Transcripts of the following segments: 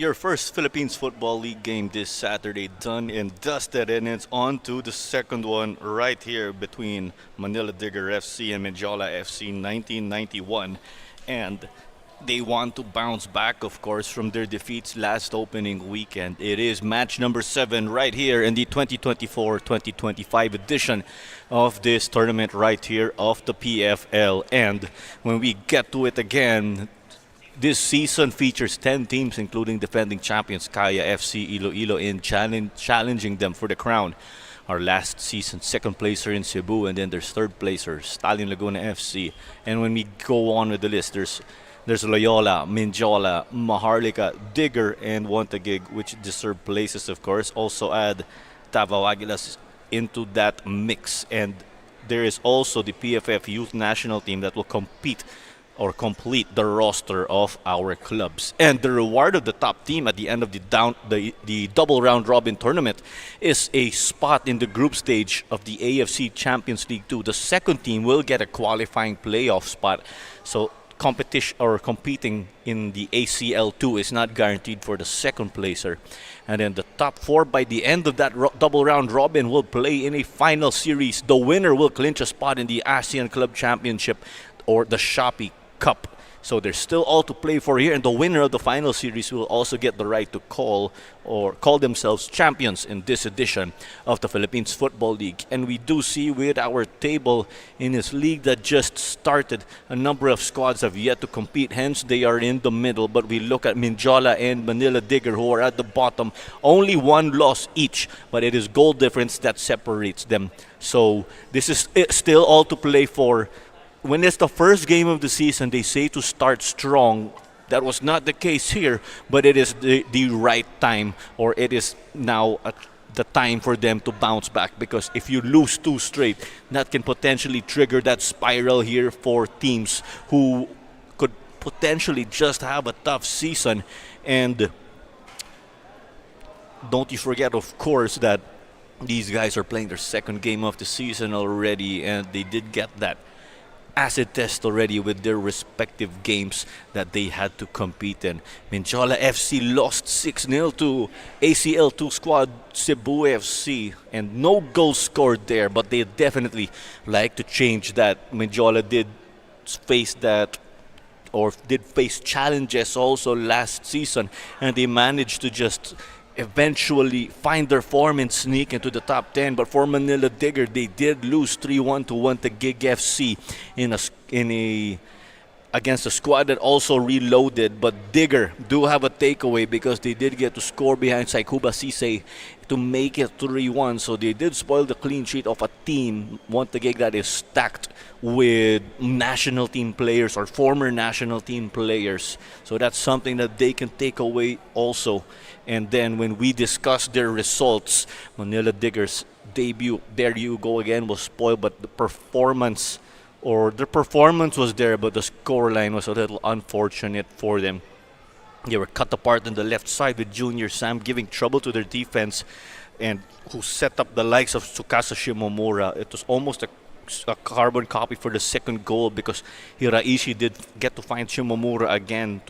Your first Philippines Football League game this Saturday done and dusted, and it's on to the second one right here between Manila Digger FC and Mendiola FC 1991. And they want to bounce back, of course, from their defeats last opening weekend. It is match number 7 right here in the 2024-2025 edition of this tournament right here of the PFL. And when we get to it again, this season features 10 teams, including defending champions Kaya FC Iloilo, in challenging them for the crown. Our last season second placer in Cebu, and then there's third placer Stalin Laguna FC. And when we go on with the list, there's Loyola, Mendiola, Maharlika, Digger, and Wantagig, which deserve places, of course. Also add Davao Aguilas into that mix. And there is also the PFF Youth National Team that will compete or complete the roster of our clubs. And the reward of the top team at the end of the double round robin tournament is a spot in the group stage of the AFC Champions League 2. The second team will get a qualifying playoff spot. So competition or competing in the ACL 2 is not guaranteed for the second placer. And then the top 4 by the end of that double round robin will play in a final series. The winner will clinch a spot in the ASEAN Club Championship or the Shopee Cup. So there's still all to play for here, and the winner of the final series will also get the right to call themselves champions in this edition of the Philippines Football League. And we do see with our table in this league that just started, a number of squads have yet to compete, hence they are in the middle. But we look at Mendiola and Manila Digger, who are at the bottom, only one loss each, but it is goal difference that separates them. So this is still all to play for. When it's the first game of the season, they say to start strong. That was not the case here, but it is the right time, or it is now the time for them to bounce back, because if you lose 2 straight, that can potentially trigger that spiral here for teams who could potentially just have a tough season. And don't you forget, of course, that these guys are playing their second game of the season already, and they did get that acid test already with their respective games that they had to compete in. Mendiola FC lost 6-0 to ACL2 squad Cebu FC, and no goals scored there, but they definitely like to change that. Mendiola did face challenges also last season, and they managed to just eventually find their form and sneak into the top 10. But for Manila Digger, they did lose 3-1 to Wantagig FC against a squad that also reloaded. But Digger do have a takeaway, because they did get to score behind Saikuba Sisay to make it 3-1. So they did spoil the clean sheet of a team, Wantagig, that is stacked with national team players or former national team players. So that's something that they can take away also. And then when we discuss their results, Manila Diggers' debut, there you go again, was spoiled, but their performance was there, but the scoreline was a little unfortunate for them. They were cut apart on the left side with Junior Sam giving trouble to their defense, and who set up the likes of Tsukasa Shimomura. It was almost a carbon copy for the second goal, because Hiraishi did get to find Shimomura again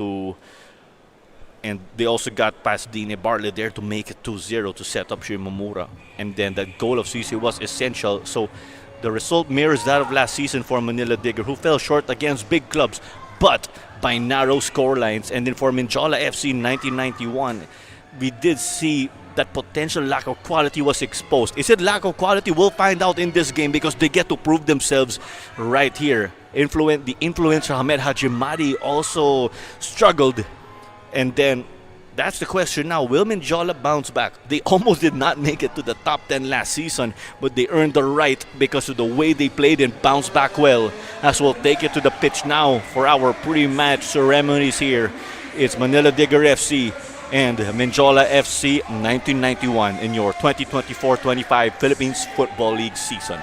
and they also got past Dine Bartlett there to make it 2-0 to set up Shimomura. And then the goal of Sisi was essential. So the result mirrors that of last season for Manila Digger, who fell short against big clubs, but by narrow scorelines. And then for Mendiola FC 1991, we did see that potential lack of quality was exposed. Is it lack of quality? We'll find out in this game, because they get to prove themselves right here. The influencer Hamed Hajimadi also struggled. And then that's the question now. Will Mendiola bounce back? They almost did not make it to the top 10 last season, but they earned the right because of the way they played and bounced back well. As we'll take it to the pitch now for our pre-match ceremonies here. It's Manila Digger FC and Mendiola FC 1991 in your 2024-25 Philippines Football League season.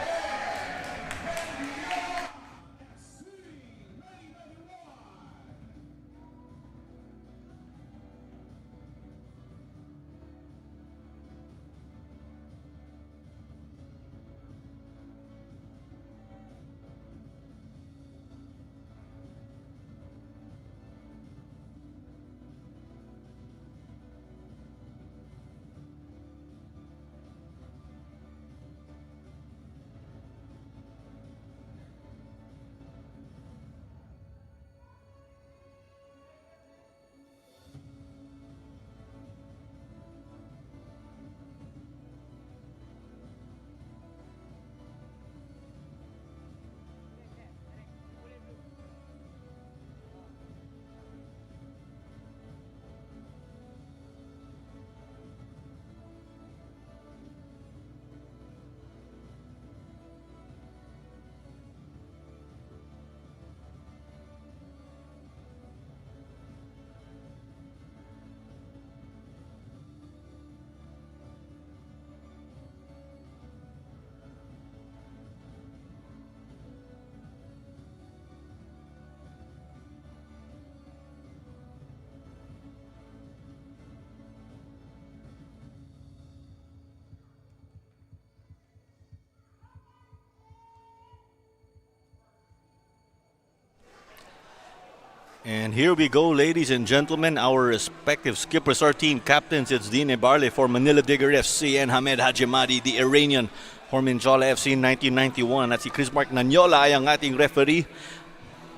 And here we go, ladies and gentlemen, our respective skippers, our team captains. It's Dine Barley for Manila Digger FC and Hamed Hajimadi, the Iranian for Mendiola FC 1991. At si Chris Mark Nanyola ay ang ating referee.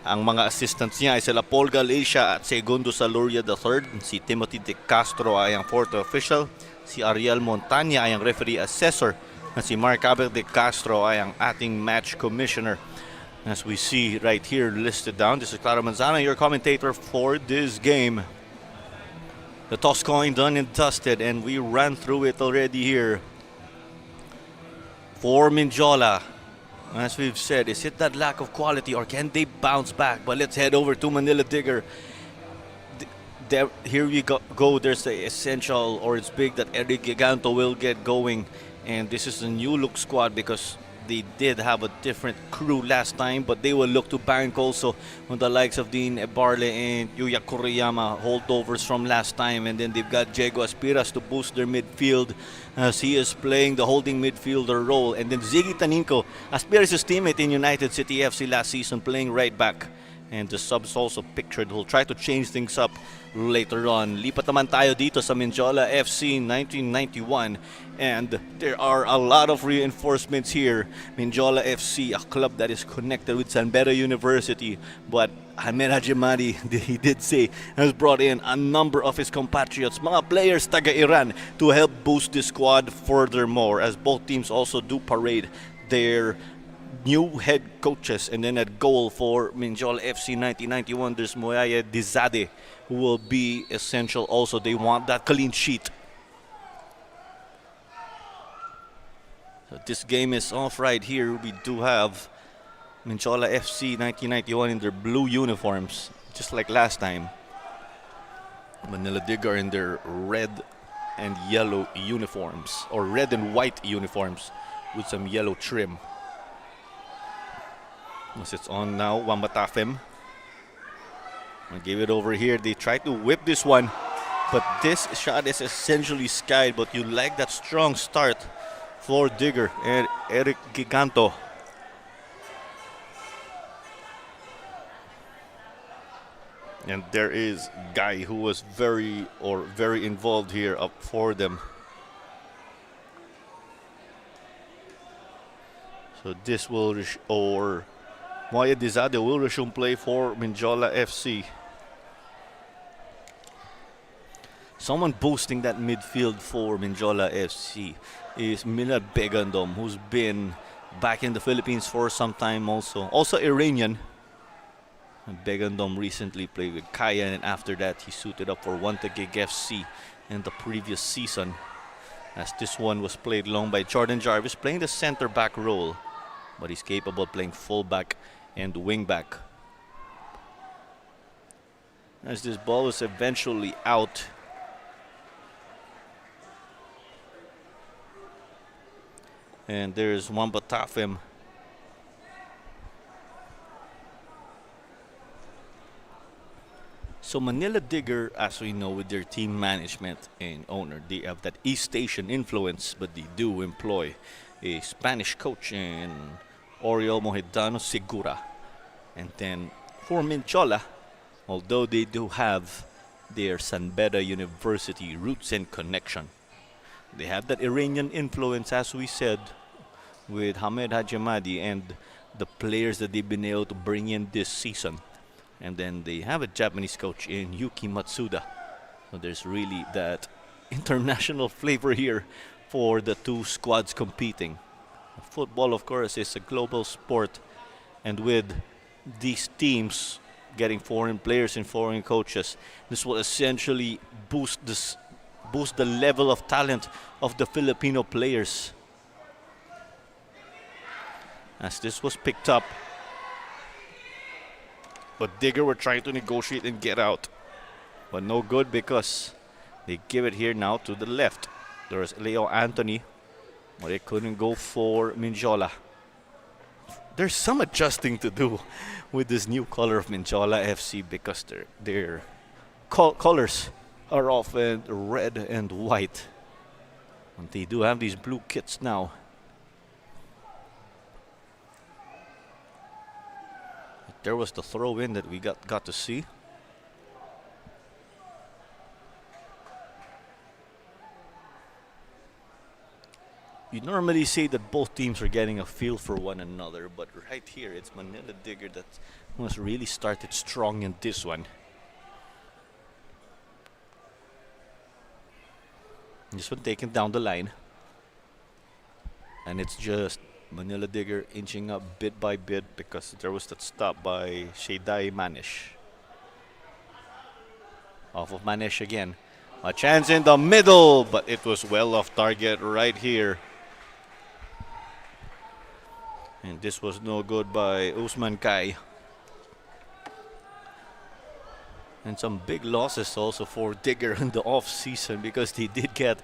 Ang mga assistants niya ay sila Paul Galicia at Segundo Saluria III. Si Timothy De Castro ay ang fourth official. Si Ariel Montaña ay ang referee assessor. At si Mark Abel De Castro ay ang ating match commissioner. As we see right here listed down, this is Clara Manzana, your commentator for this game. The toss coin done and dusted, and we ran through it already here. For Mendiola, as we've said, is it that lack of quality or can they bounce back? But let's head over to Manila Digger. Here we go. There's the essential, or it's big that Eric Giganto will get going. And this is a new look squad because they did have a different crew last time, but they will look to bank also on the likes of Dean Ebarle and Yuya Kuriyama, holdovers from last time. And then they've got Diego Aspiras to boost their midfield as he is playing the holding midfielder role. And then Ziggy Taninko, Aspiras' teammate in United City FC last season, playing right back. And the subs also pictured will try to change things up later on. Lipat naman tayo dito sa Mendiola FC 1991. And there are a lot of reinforcements here. Mendiola FC, a club that is connected with San Beda University. But Hamed Hajimadi, he did say, has brought in a number of his compatriots, mga players taga-Iran, to help boost the squad furthermore, as both teams also do parade their new head coaches. And then at goal for Mendiola FC 1991, there's Moyaya Dizade, who will be essential also. They want that clean sheet. So this game is off right here. We do have Mendiola FC 1991 in their blue uniforms, just like last time. Manila Digger in their red and yellow uniforms, or red and white uniforms with some yellow trim. As it's on now, Wambatafem. I gave it over here. They tried to whip this one, but this shot is essentially skied. But you like that strong start for Digger and Eric Giganto. And there is Guy, who was very involved here up for them. So this will Moya Dizade will resume play for Mendiola FC. Someone boosting that midfield for Mendiola FC is Milad Begandom, who's been back in the Philippines for some time also. Also Iranian. Begandom recently played with Kaya, and after that he suited up for Wantagig FC in the previous season. As this one was played long by Jordan Jarvis, playing the center back role, but he's capable of playing fullback and wing back. As this ball is eventually out. And there's Wambatafem. So Manila Digger, as we know, with their team management and owner, they have that East Asian influence, but they do employ a Spanish coach in Oriol Mohedano Segura. And then for Mendiola, although they do have their San Beda University roots and connection, they have that Iranian influence, as we said, with Hamed Hajimadi and the players that they've been able to bring in this season. And then they have a Japanese coach in Yuki Matsuda. So there's really that international flavor here for the two squads competing. Football, of course, is a global sport. And with these teams getting foreign players and foreign coaches, this will essentially boost the level of talent of the Filipino players. As this was picked up, but Digger were trying to negotiate and get out, but no good because they give it here now to the left. There's Leo Anthony, but they couldn't go for Mendiola. There's some adjusting to do with this new color of Mendiola FC because their colors are often red and white. And they do have these blue kits now. There was the throw in that we got to see. you normally say that both teams are getting a feel for one another, but right here it's Manila Digger that must really started strong in this one. This one taken down the line. And it's just Manila Digger inching up bit by bit because there was that stop by Shaydai Manish. Off of Manish again. A chance in the middle, but it was well off target right here. And this was no good by Usman Kai. And some big losses also for Digger in the off season because they did get,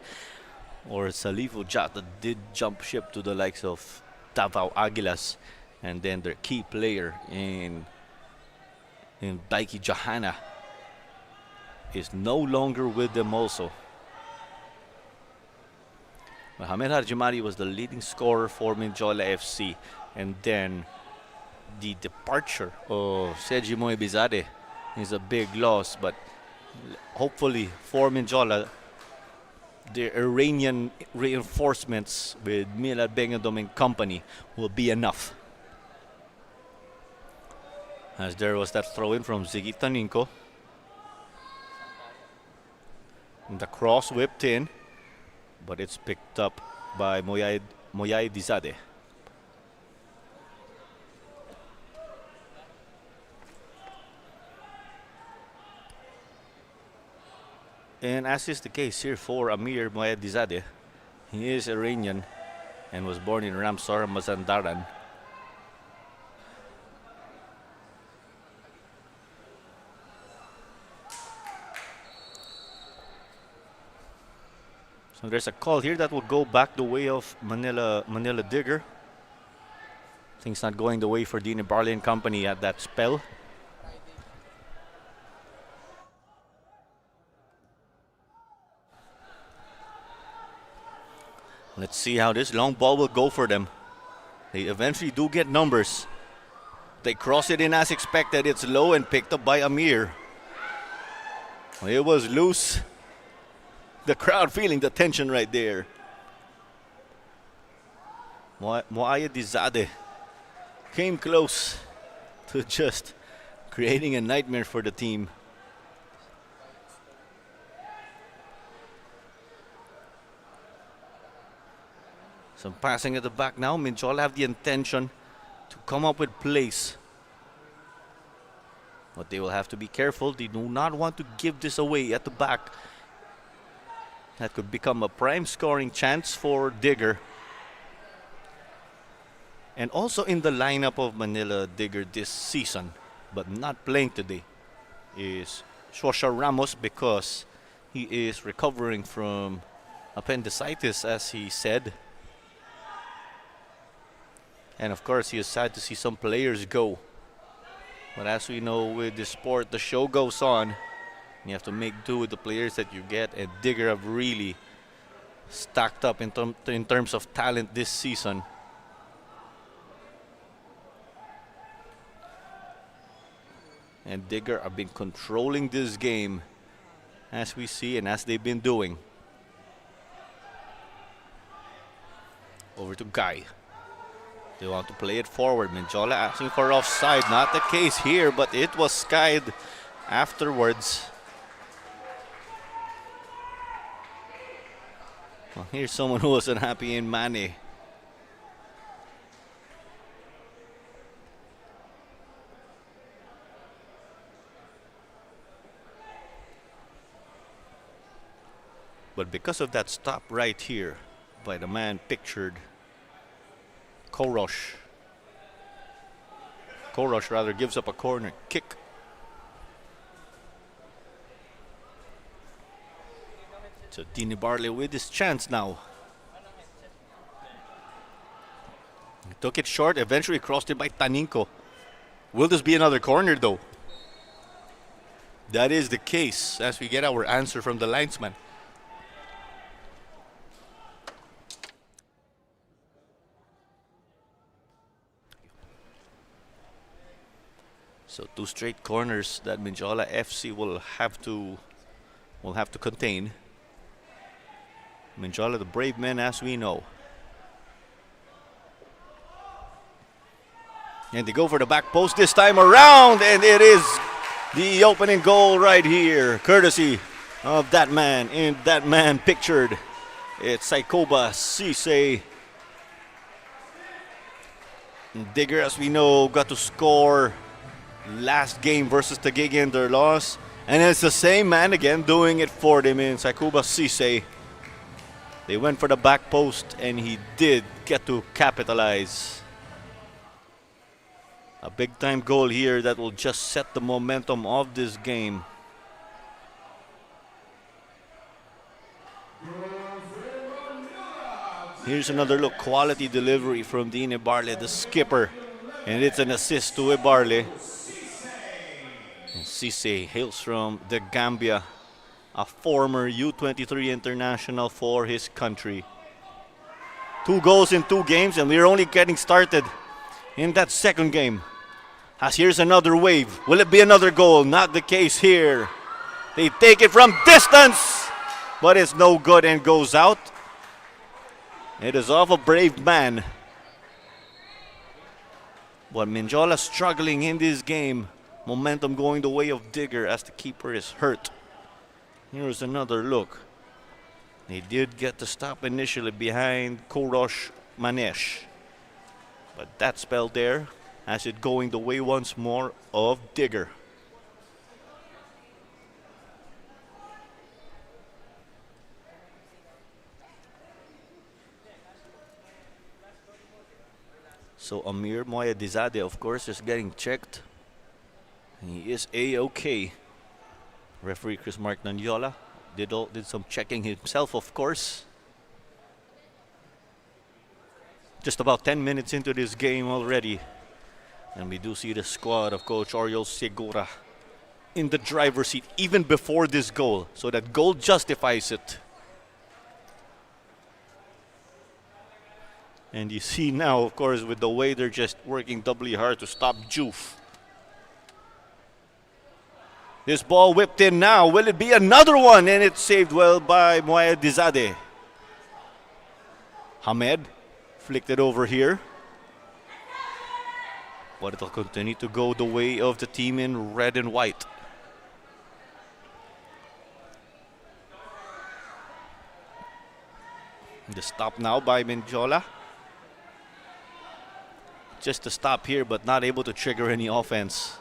or Salifu Jata did jump ship to the likes of Davao Aguilas, and then their key player in Daiki Jahana is no longer with them also. Mohamed Harjimari was the leading scorer for Mendiola FC, and then the departure of Seji Moebizade is a big loss, but hopefully for Mendiola, the Iranian reinforcements with Milad Bengadom and company will be enough. As there was that throw in from Ziggy Taninko. The cross whipped in, but it's picked up by Moyay Dizade. And as is the case here for Amir Moyadizadeh, he is Iranian and was born in Ramsar, Mazandaran. So there's a call here that will go back the way of Manila Digger. Things not going the way for Dini Barley and company at that spell. Let's see how this long ball will go for them. They eventually do get numbers. They cross it in as expected. It's low and picked up by Amir. It was loose. The crowd feeling the tension right there. Moaya Dizade came close to just creating a nightmare for the team. Some passing at the back now. Mendiola have the intention to come up with plays. But they will have to be careful. They do not want to give this away at the back. That could become a prime scoring chance for Digger. And also in the lineup of Manila Digger this season, but not playing today, is Shosha Ramos because he is recovering from appendicitis, as he said. And of course, he is sad to see some players go. But as we know with this sport, the show goes on. You have to make do with the players that you get. And Digger have really stacked up in terms of talent this season. And Digger have been controlling this game, as we see and as they've been doing. Over to Guy. They want to play it forward. Mendiola asking for offside. Not the case here, but it was skied afterwards. Well, here's someone who was unhappy in Mane. But because of that stop right here by the man pictured, Korosh rather gives up a corner kick. So Dini Barley with his chance now. He took it short, eventually crossed it by Taninko. Will this be another corner though? That is the case as we get our answer from the linesman. So two straight corners that Mendiola FC will have to contain. Mendiola, the brave men, as we know. And they go for the back post this time around, and it is the opening goal right here, courtesy of that man, and that man pictured. It's Saikoba Sise. Digger, as we know, got to score last game versus Taguig in their loss. And it's the same man again doing it for them in Saikuba Sise. They went for the back post and he did get to capitalize. A big time goal here that will just set the momentum of this game. Here's another look, quality delivery from Dean Ibarle, the skipper. And it's an assist to Ibarle. Cisse hails from the Gambia, a former U23 international for his country. 2 goals in 2 games, and we're only getting started in that second game. As here's another wave. Will it be another goal? Not the case here. They take it from distance, but it's no good and goes out. It is off a brave man. But Mendiola struggling in this game. Momentum going the way of Digger as the keeper is hurt. Here's another look. They did get the stop initially behind Korosh Manesh. But that spell there has it going the way once more of Digger. So Amir Moyadizade, of course, is getting checked. He is A-OK. Referee Chris Mark Mendiola did some checking himself, of course. Just about 10 minutes into this game already. And we do see the squad of Coach Oriol Segura in the driver's seat even before this goal. So that goal justifies it. And you see now, of course, with the way they're just working doubly hard to stop Juf. This ball whipped in now. Will it be another one? And it's saved well by Moyadizade. Hamed flicked it over here. But it'll continue to go the way of the team in red and white. The stop now by Mendiola. Just a stop here, but not able to trigger any offense.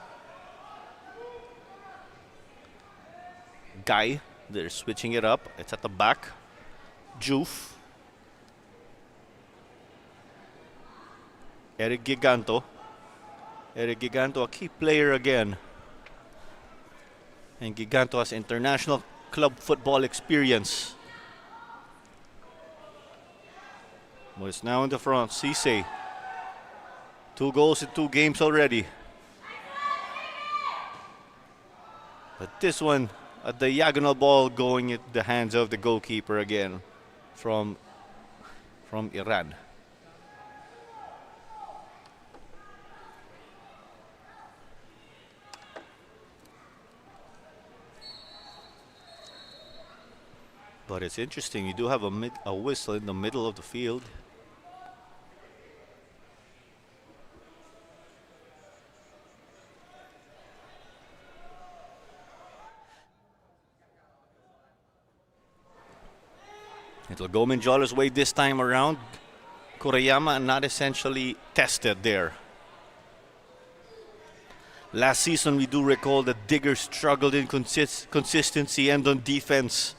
Guy, they're switching it up. It's at the back. Juf. Eric Giganto. Eric Giganto, a key player again. And Giganto has international club football experience. Well, it's now in the front. Cisse. 2 goals in 2 games already. But this one, a diagonal ball going into the hands of the goalkeeper again from Iran. But it's interesting, you do have a whistle in the middle of the field. It'll go Mendiola's way this time around. Kurayama not essentially tested there. Last season, we do recall that Digger struggled in consistency and on defense.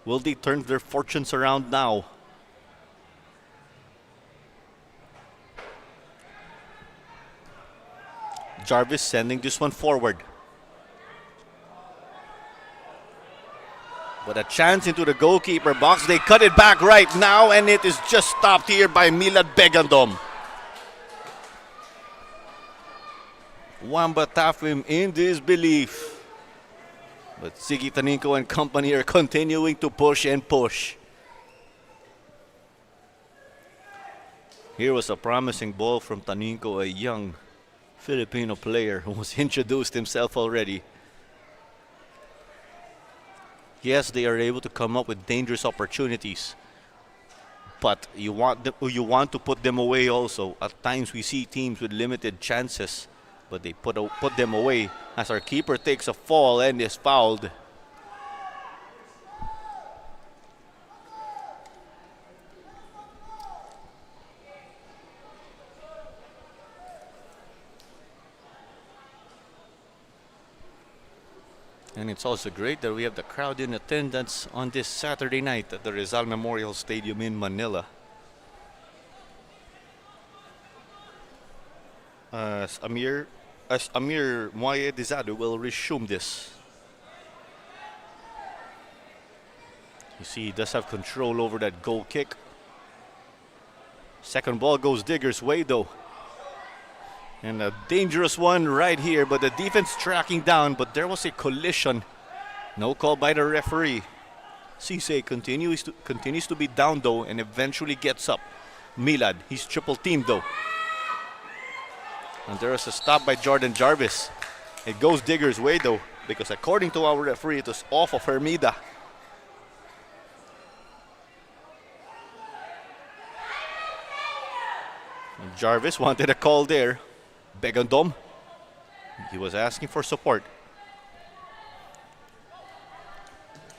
Will they turn their fortunes around now? Jarvis sending this one forward. But a chance into the goalkeeper box. They cut it back right now, and it is just stopped here by Milad Begandom. Wamba Tafim in disbelief. But Sigi Taninko and company are continuing to push and push. Here was a promising ball from Taninko, a young Filipino player who was introduced himself already. Yes, they are able to come up with dangerous opportunities. but you want to put them away also. At times we see teams with limited chances, but they put them away as our keeper takes a fall and is fouled. And it's also great that we have the crowd in attendance on this Saturday night at the Rizal Memorial Stadium in Manila. As Amir Moyedizado will resume this. You see, he does have control over that goal kick. Second ball goes Digger's way though. And a dangerous one right here, but the defense tracking down, but there was a collision. No call by the referee. Cisse continues to be down though and eventually gets up. Milad, he's triple teamed though. And there is a stop by Jordan Jarvis. It goes Digger's way though, because according to our referee, it was off of Hermida. And Jarvis wanted a call there. Begandom, he was asking for support.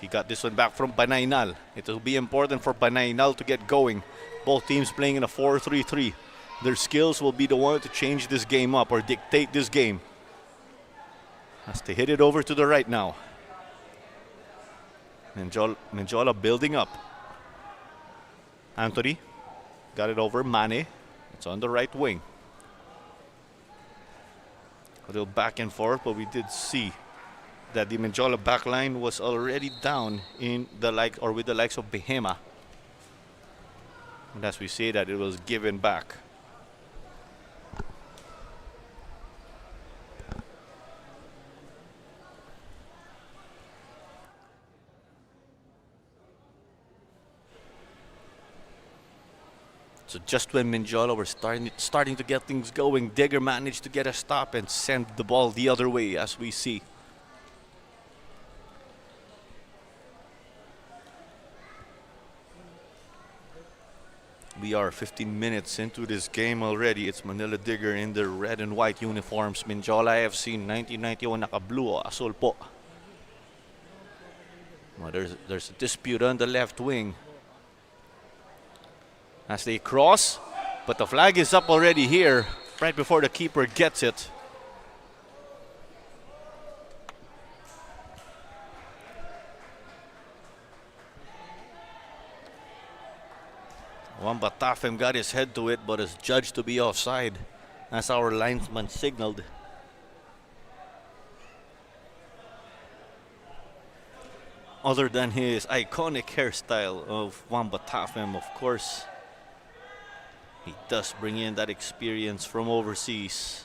He got this one back from Banaynal. It will be important for Banaynal to get going. Both teams playing in a 4-3-3. Their skills will be the one to change this game up or dictate this game. As they hit it over to the right now. Mendiola building up. Anthony got it over Mane. It's on the right wing. A little back and forth, but we did see that the Mendiola backline was already down in the with the likes of Behema. And as we say that, it was given back. So just when Mendiola were starting to get things going, Digger managed to get a stop and send the ball the other way, as we see. We are 15 minutes into this game already. It's Manila Digger in their red and white uniforms. Mendiola FC 1991 naka-blue o azul po. Well, there's a dispute on the left wing. As they cross, but the flag is up already here, right before the keeper gets it. Wamba Tafem got his head to it, but is judged to be offside, as our linesman signaled. Other than his iconic hairstyle of Wamba Tafem, of course, he does bring in that experience from overseas.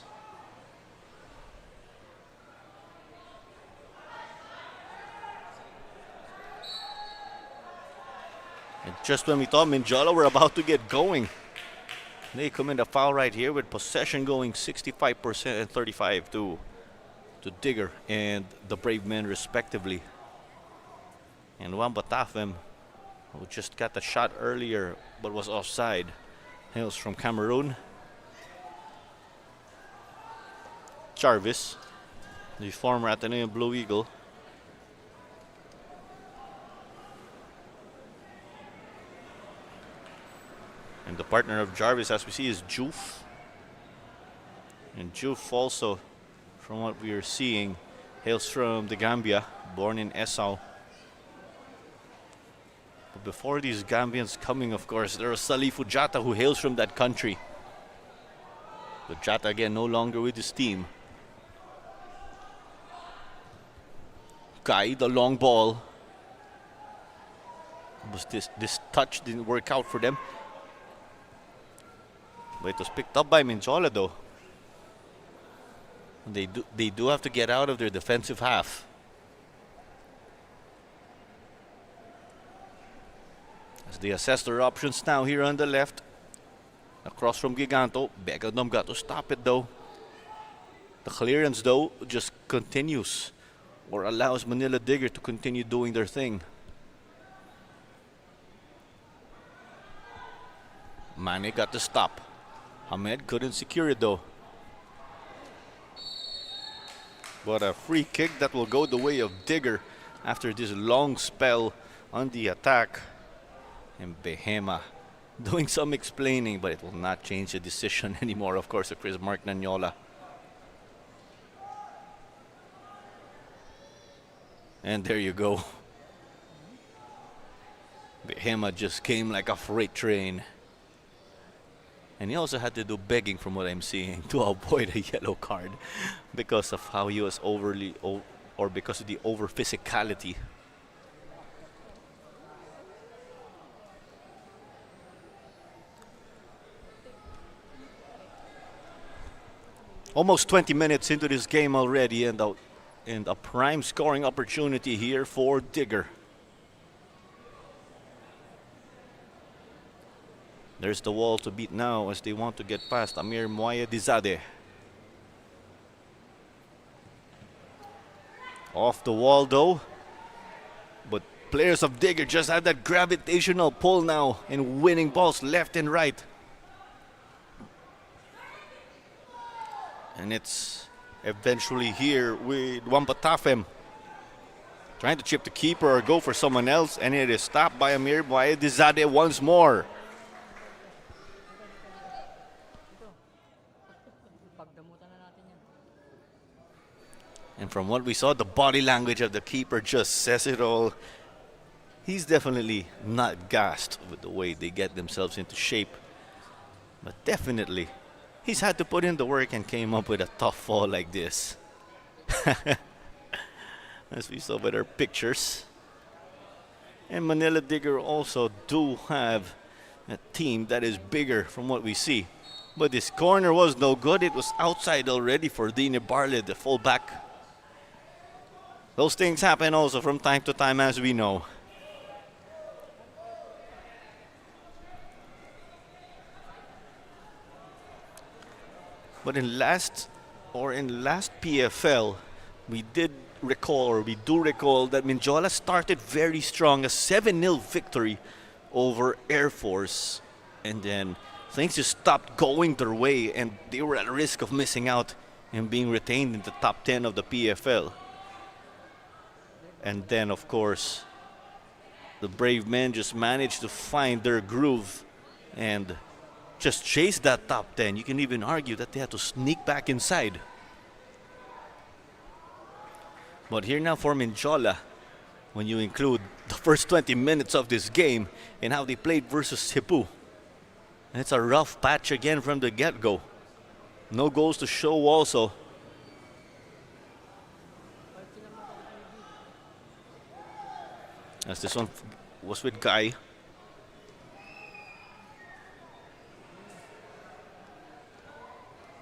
And just when we thought Mendiola were about to get going, they commit a foul right here with possession going 65% and 35% to Digger and the Brave Men respectively. And Wamba Tafem, who just got the shot earlier but was offside, hails from Cameroon. Jarvis, the former Ateneo Blue Eagle. And the partner of Jarvis, as we see, is Juf. And Juf also, from what we are seeing, hails from the Gambia, born in Esau. But before these Gambians coming, of course, there was Salifu Jata, who hails from that country. But Jata again no longer with his team. Kai, the long ball. Was this touch didn't work out for them. But it was picked up by Mendiola though. They do have to get out of their defensive half. As they assess their options now here on the left. Across from Giganto. Begadom got to stop it though. The clearance though just continues or allows Manila Digger to continue doing their thing. Mane got the stop. Hamed couldn't secure it though. But a free kick that will go the way of Digger after this long spell on the attack. And Behema doing some explaining, but it will not change the decision anymore, of course, of Chris Mark Mendiola. And there you go. Behema just came like a freight train. And he also had to do begging, from what I'm seeing, to avoid a yellow card because of how he was or because of the over physicality. Almost 20 minutes into this game already, and a prime scoring opportunity here for Digger. There's the wall to beat now as they want to get past Amir Moayedizadeh. Off the wall though. But players of Digger just have that gravitational pull now in winning balls left and right. And it's eventually here with Wampatafem trying to chip the keeper or go for someone else, and it is stopped by Amir Moayedizadeh once more. And from what we saw, the body language of the keeper just says it all. He's definitely not gassed with the way they get themselves into shape. But definitely, he's had to put in the work and came up with a tough fall like this. As we saw with our pictures. And Manila Digger also do have a team that is bigger from what we see. But this corner was no good. It was outside already for Dini Barley, the fullback. Those things happen also from time to time, as we know. But in last PFL, we do recall that Mendiola started very strong, a 7-0 victory over Air Force, and then things just stopped going their way, and they were at risk of missing out and being retained in the top 10 of the PFL. And then, of course, the Brave Men just managed to find their groove and just chase that top 10. You can even argue that they had to sneak back inside. But here now for Mendiola, when you include the first 20 minutes of this game and how they played versus Cebu, it's a rough patch again from the get-go. No goals to show also. As this one was with Guy.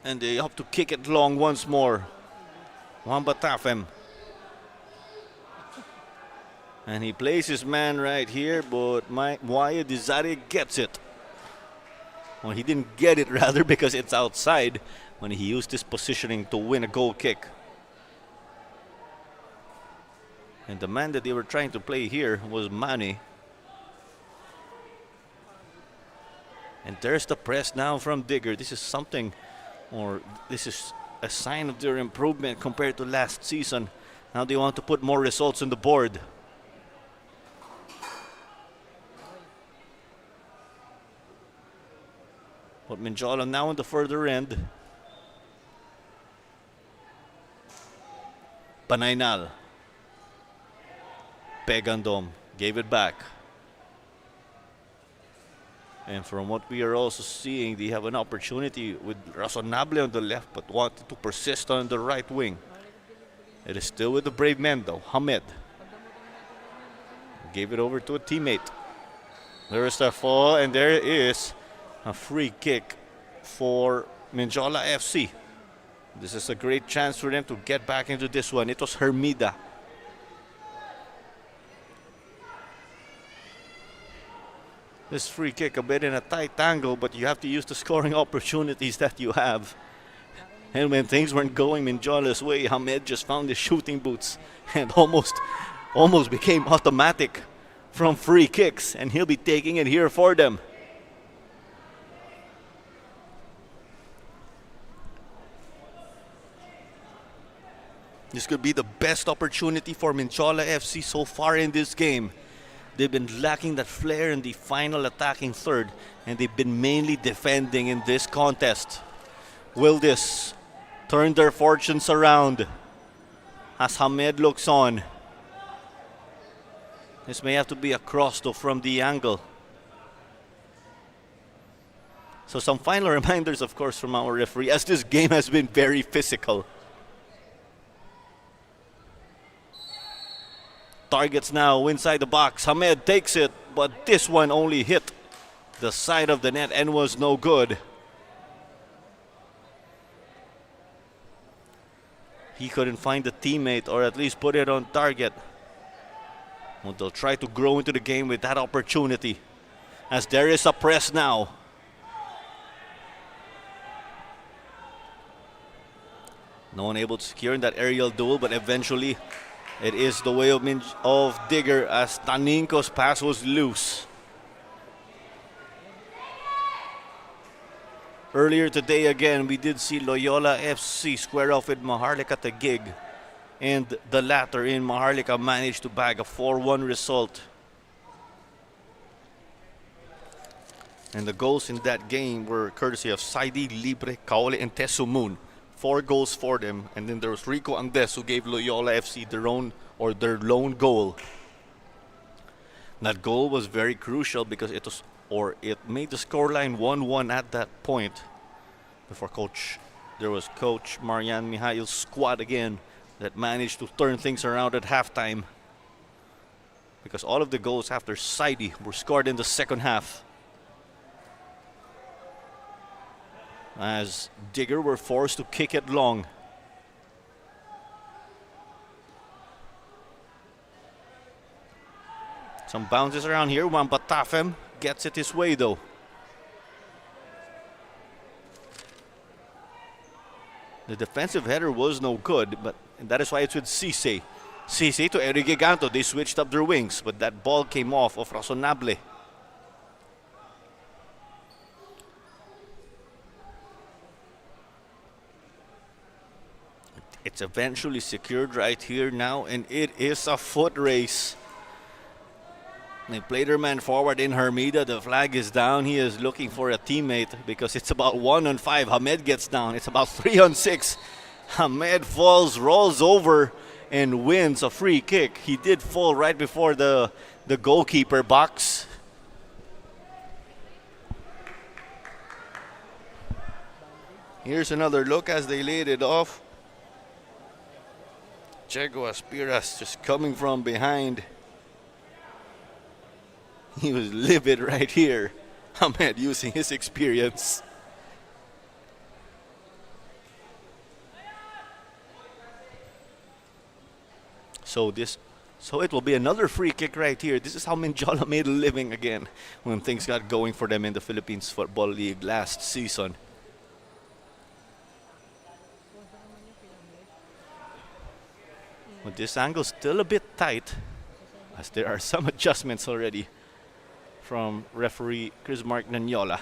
And they have to kick it long once more. Wampatafem. And he plays his man right here, but Moayedizadeh gets it. Well, he didn't get it rather because it's outside when he used his positioning to win a goal kick. And the man that they were trying to play here was Mane. And there's the press now from Digger. This is something, or this is a sign of their improvement compared to last season. Now they want to put more results on the board. But Mendiola now on the further end. Panaynal. Pegandom gave it back. And from what we are also seeing, they have an opportunity with Razonable on the left, but wanted to persist on the right wing. It is still with the Brave Men though. Hamed gave it over to a teammate. There is the fall, and there is a free kick for Mendiola FC. This is a great chance for them to get back into this one. It was Hermida. This free kick a bit in a tight angle, but you have to use the scoring opportunities that you have. And when things weren't going Mendiola's way, Hamed just found his shooting boots and almost became automatic from free kicks, and he'll be taking it here for them. This could be the best opportunity for Mendiola FC so far in this game. They've been lacking that flair in the final attacking third, and they've been mainly defending in this contest. Will this turn their fortunes around as Hamed looks on? This may have to be a cross though from the angle. So some final reminders, of course, from our referee, as this game has been very physical. Targets now inside the box. Hamed takes it, but this one only hit the side of the net and was no good. He couldn't find a teammate or at least put it on target. Well, they'll try to grow into the game with that opportunity, as there is a press now. No one able to secure in that aerial duel, but eventually it is the way of Digger, as Taninko's pass was loose. Earlier today again, we did see Loyola FC square off with Maharlika Taguig, and the latter in Maharlika managed to bag a 4-1 result. And the goals in that game were courtesy of Saidi, Libre, Kaole, and Tesumun. 4 goals for them, and then there was Rico Andes who gave Loyola FC their lone goal. That goal was very crucial because it made the scoreline 1-1 at that point. Before there was Coach Marian Mihail's squad again that managed to turn things around at halftime, because all of the goals after Saidi were scored in the second half, as Digger were forced to kick it long. Some bounces around here. Wambatafem gets it his way though. The defensive header was no good, but that is why it's with Cisse. Cisse to Eric Giganto. They switched up their wings, but that ball came off of Razonable. It's eventually secured right here now, and it is a foot race. They play their man forward in Hermida. The flag is down. He is looking for a teammate because it's about 1-on-5. Hamed gets down. It's about 3-on-6. Hamed falls, rolls over, and wins a free kick. He did fall right before the goalkeeper box. Here's another look as they laid it off. Diego Aspiras just coming from behind. He was livid right here. Hamed using his experience. So it will be another free kick right here. This is how Mendiola made a living again when things got going for them in the Philippines Football League last season. But this angle still a bit tight, as there are some adjustments already from referee Chris Mark Nanyola.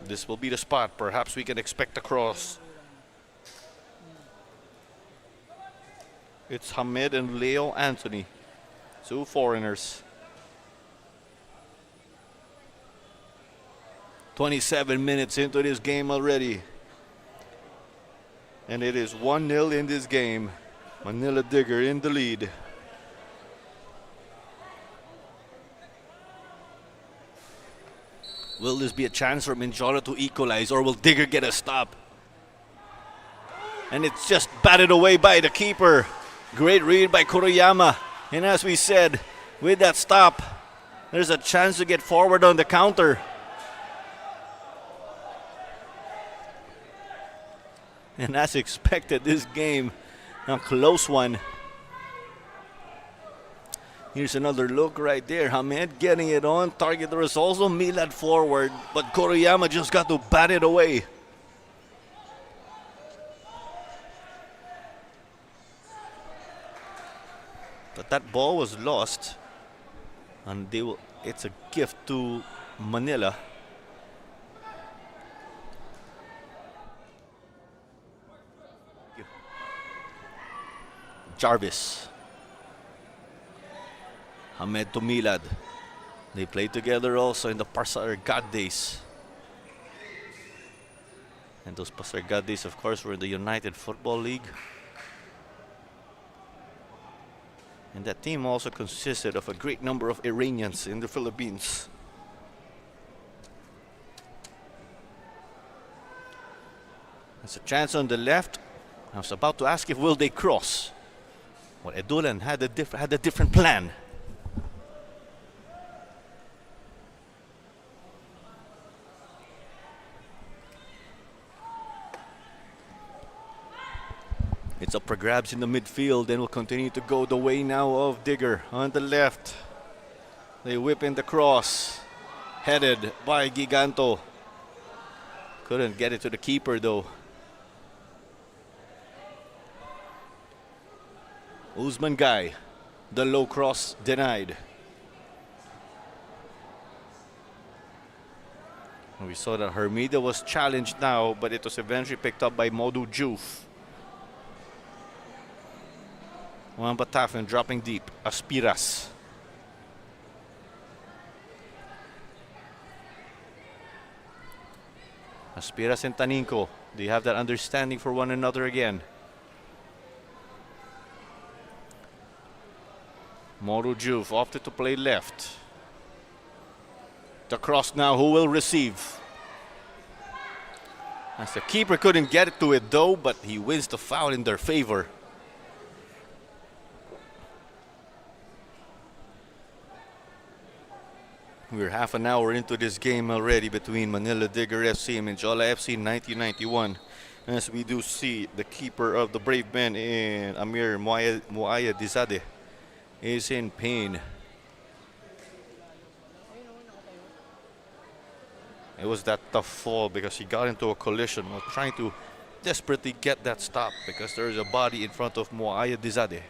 This will be the spot. Perhaps we can expect a cross. It's Hamed and Leo Anthony, 2 foreigners. 27 minutes into this game already. And it is 1-0 in this game. Manila Digger in the lead. Will this be a chance for Mendiola to equalize, or will Digger get a stop? And it's just batted away by the keeper. Great read by Kuroyama. And as we said, with that stop, there's a chance to get forward on the counter. And as expected, this game, a close one. Here's another look right there. Hamed getting it on target. There was also Milad forward, but Kuroyama just got to bat it away. But that ball was lost, and it's a gift to Manila. Jarvis. Hamed Tomilad. They played together also in the Pasargad days. And those Pasargad days, of course, were in the United Football League. And that team also consisted of a great number of Iranians in the Philippines. There's a chance on the left. I was about to ask if will they cross. Well, Edulan had a different plan. It's up for grabs in the midfield and will continue to go the way now of Digger on the left. They whip in the cross. Headed by Giganto. Couldn't get it to the keeper though. Usman Guy. The low cross denied. We saw that Hermida was challenged now, but it was eventually picked up by Modu Juf. Juan Batafin dropping deep. Aspiras. Aspiras and Taninco. They have that understanding for one another again. Modu Juf opted to play left. The cross now, who will receive? As the keeper couldn't get to it though, but he wins the foul in their favor. We're half an hour into this game already between Manila Digger FC and Mendiola FC 1991. As we do see the keeper of the Brave Men in Amir Muaya Dizade is in pain. It was that tough fall because he got into a collision while trying to desperately get that stop because there is a body in front of Muaya Dizade.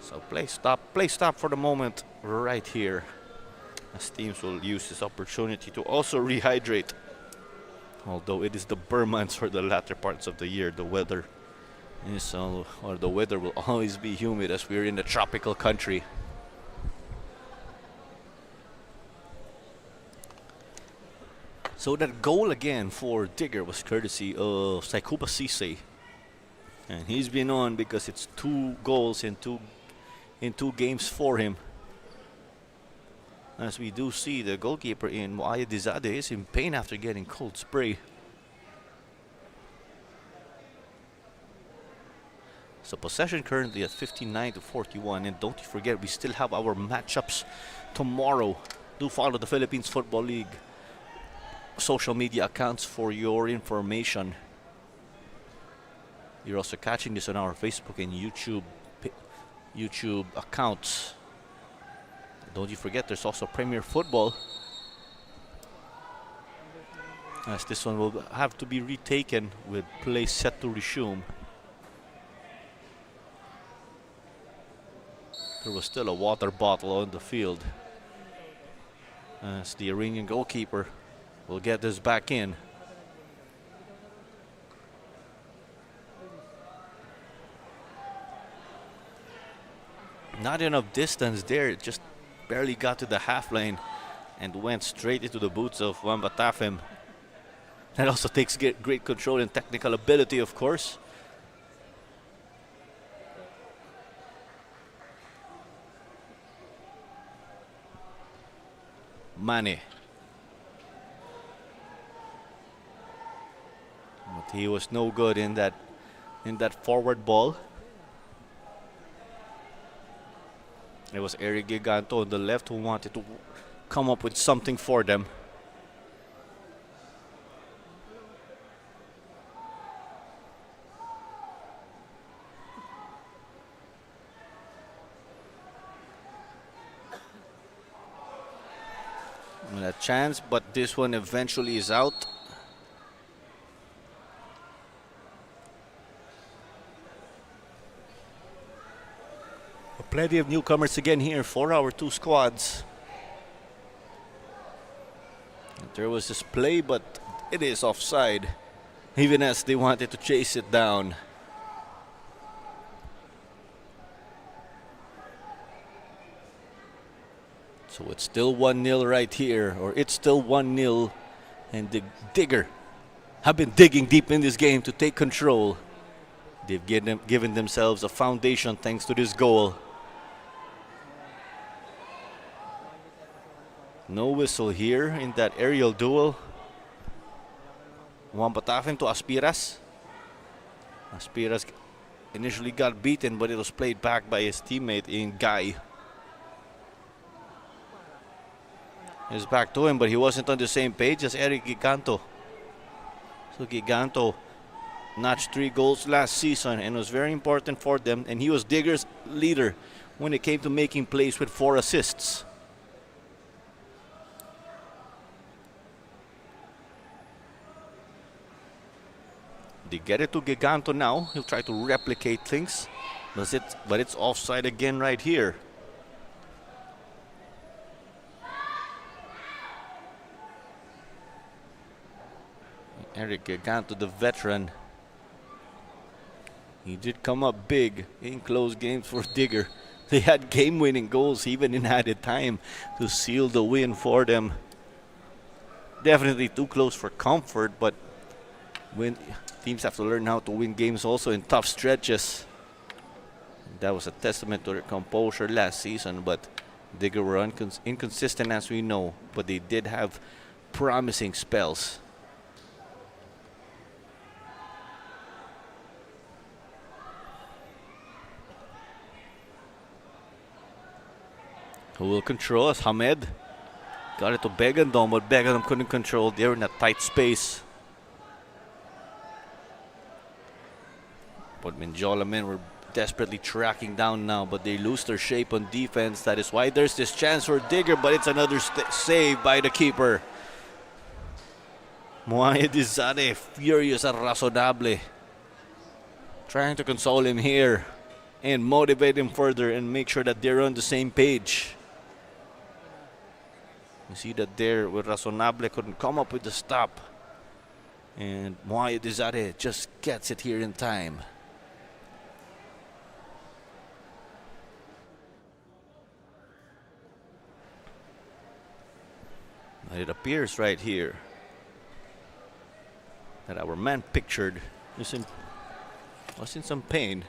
So play stop for the moment right here. As teams will use this opportunity to also rehydrate. Although it is the Burr months for the latter parts of the year, the weather is or the weather will always be humid as we're in a tropical country. So that goal again for Digger was courtesy of Saikuba Sisay. And he's been on because it's 2 goals in two games for him. As we do see the goalkeeper in Muaya Dizade is in pain after getting cold spray. So possession currently at 59-41, and don't forget we still have our matchups tomorrow. Do follow the Philippines Football League social media accounts for your information. You're also catching this on our Facebook and YouTube accounts. Don't you forget there's also Premier Football, as this one will have to be retaken with play set to resume. There was still a water bottle on the field as the Iranian goalkeeper will get this back in. Not enough distance there, just barely got to the half lane and went straight into the boots of Juan Batafim. That also takes great control and technical ability, of course. Mane. But he was no good in that forward ball. It was Eric Giganto on the left who wanted to come up with something for them. And a chance, but this one eventually is out. Plenty of newcomers again here for our 2 squads. There was this play, but it is offside, even as they wanted to chase it down. So it's still 1-0 right here, or it's still 1-0, and the Digger have been digging deep in this game to take control. They've given themselves a foundation thanks to this goal. No whistle here in that aerial duel. Juan Batafin to Aspiras. Aspiras initially got beaten, but it was played back by his teammate in Guy. It's back to him, but he wasn't on the same page as Eric Giganto. So Giganto notched 3 goals last season and was very important for them, and he was Digger's leader when it came to making plays with 4 assists. They get it to Giganto now. He'll try to replicate things, but it's offside again right here. Eric Giganto, the veteran, he did come up big in close games for Digger. They had game-winning goals even in added time to seal the win for them. Definitely too close for comfort, but teams have to learn how to win games also in tough stretches. That was a testament to their composure last season, but Digger were inconsistent as we know, but they did have promising spells. Who will control us? Hamed got it to Begandom, but Begandom couldn't control. They were in a tight space. But Mendiola men were desperately tracking down now, but they lose their shape on defense. That is why there's this chance for Digger, but it's another save by the keeper. Moayed furious at Razonable, trying to console him here and motivate him further and make sure that they're on the same page. You see that there with Razonable couldn't come up with the stop, and Moayed just gets it here in time. It appears right here that our man pictured was in some pain,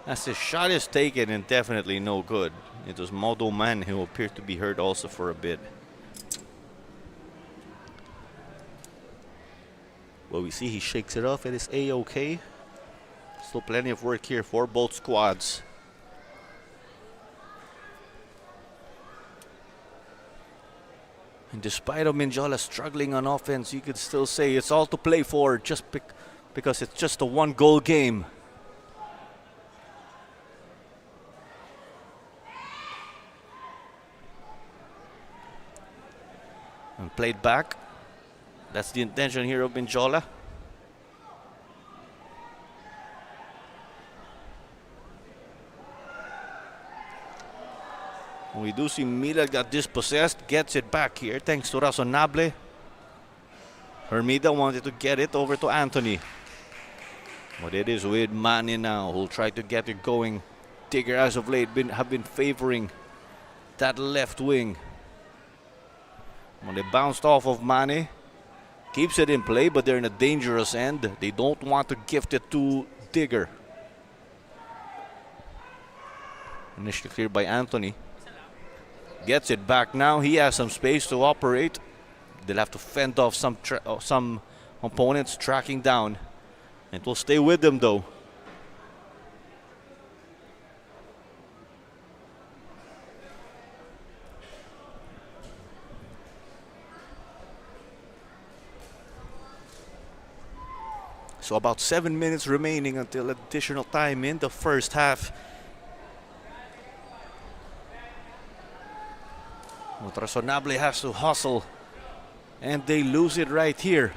as the shot is taken and definitely no good. It was Modo Man who appeared to be hurt also for a bit. Well, we see he shakes it off. It is A-OK. Still plenty of work here for both squads. And despite of Mendiola struggling on offense, you could still say it's all to play for, just because it's just a 1-goal game. And played back. That's the intention here of Mendiola. We do see Mila got dispossessed, gets it back here thanks to Razonable. Hermida wanted to get it over to Anthony, but it is with Manny now, who'll try to get it going. Digger as of late have been favoring that left wing. When they bounced off of Manny, keeps it in play, but they're in a dangerous end. They don't want to gift it to Digger. Initially cleared by Anthony. Gets it back now. He has some space to operate. They'll have to fend off some opponents tracking down. It will stay with them though. So about 7 minutes remaining until additional time in the first half. Razonable has to hustle, and they lose it right here.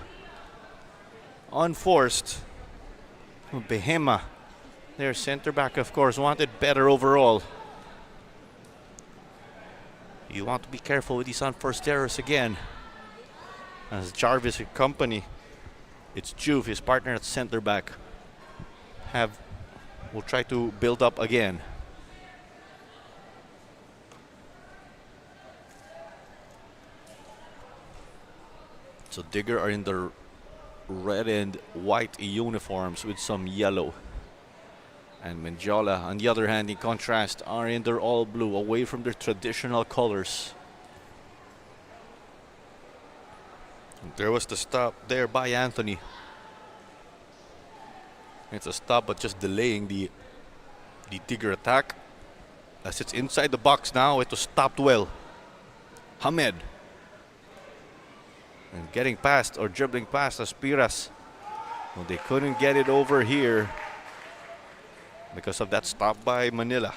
Unforced. Behema, their center back, of course, wanted better overall. You want to be careful with these unforced errors again. As Jarvis and company, it's Juve, his partner at center back, will try to build up again. So Digger are in their red and white uniforms with some yellow. And Mendiola, on the other hand, in contrast, are in their all blue, away from their traditional colors. And there was the stop there by Anthony. It's a stop, but just delaying the Digger attack. As it's inside the box now, it was stopped well. Hamed. And getting past or dribbling past Aspiras. Well, they couldn't get it over here because of that stop by Manila.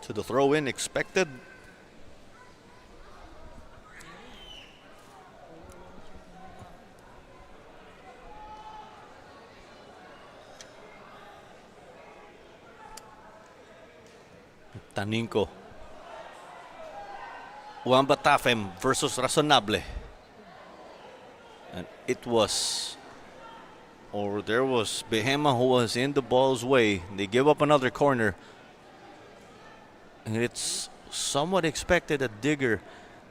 So the throw in expected. Taninko. Wamba Tafem versus Razonable. And it was, or there was Behema who was in the ball's way. They give up another corner. And it's somewhat expected that Digger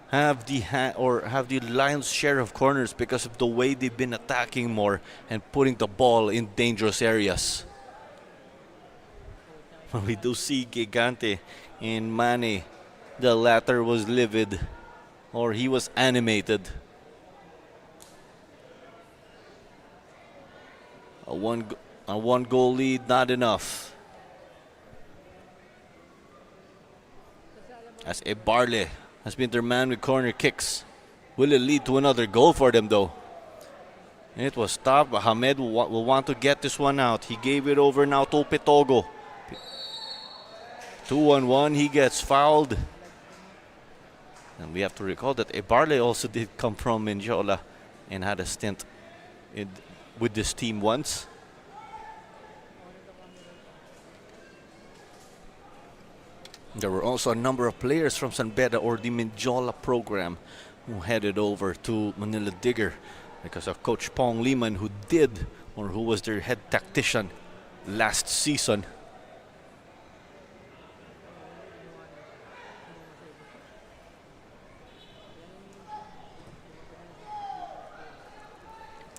have the lion's share of corners because of the way they've been attacking more and putting the ball in dangerous areas. We do see Gigante and Mane. The latter was livid, or he was animated. A one goal lead, not enough. As Ebarle has been their man with corner kicks. Will it lead to another goal for them though? And it was stopped, but Hamed will want to get this one out. He gave it over now to Pitogo. 2-on-1, he gets fouled. And we have to recall that Ebarle also did come from Mendiola and had a stint with this team once. There were also a number of players from San Beda or the Mendiola program who headed over to Manila Digger because of Coach Pong Liman, who was their head tactician last season.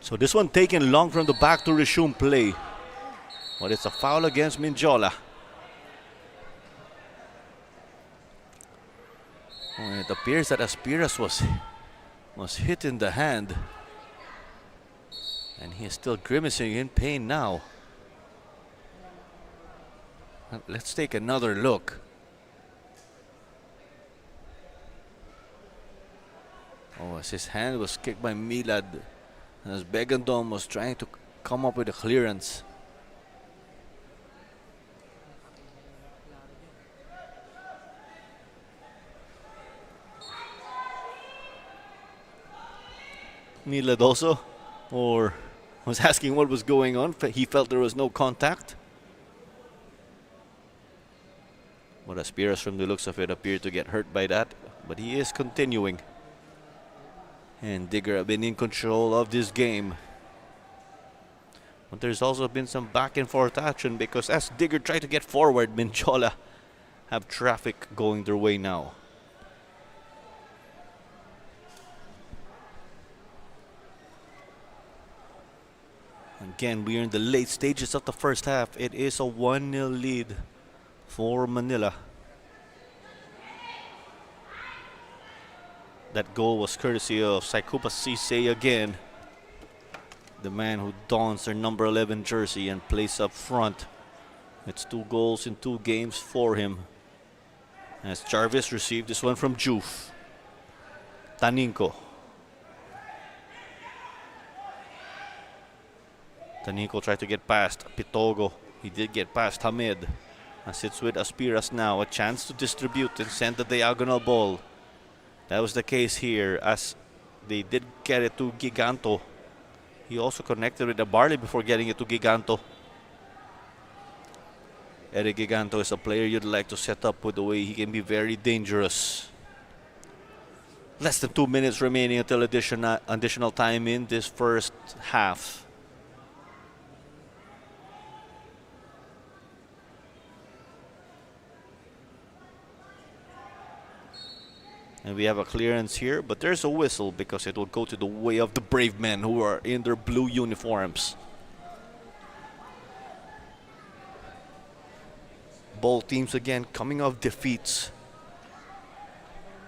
So this one taken long from the back to resume play. But it's a foul against Mendiola. Oh, it appears that Aspiras was hit in the hand. And he is still grimacing in pain now. Let's take another look. Oh, as his hand was kicked by Milad. As Begandom was trying to come up with a clearance. Milad also, or was asking what was going on. He felt there was no contact. But Aspiras, from the looks of it, appeared to get hurt by that. But he is continuing. And Digger have been in control of this game. But there's also been some back and forth action because as Digger tried to get forward, Mendiola have traffic going their way now. Again, we are in the late stages of the first half. It is a 1-0 lead for Manila. That goal was courtesy of Saikupa Sisay again. The man who dons their number 11 jersey and plays up front. It's 2 goals in 2 games for him. As Jarvis received this one from Juve. Taninko. Taninko tried to get past Pitogo. He did get past Hamed. As it's with Aspiras now. A chance to distribute and send the diagonal ball. That was the case here as they did get it to Giganto. He also connected with the Barley before getting it to Giganto. Eric Giganto is a player you'd like to set up with the way he can be very dangerous. Less than 2 minutes remaining until additional time in this first half. And we have a clearance here, but there's a whistle because it will go to the way of the brave men who are in their blue uniforms. Both teams again coming off defeats.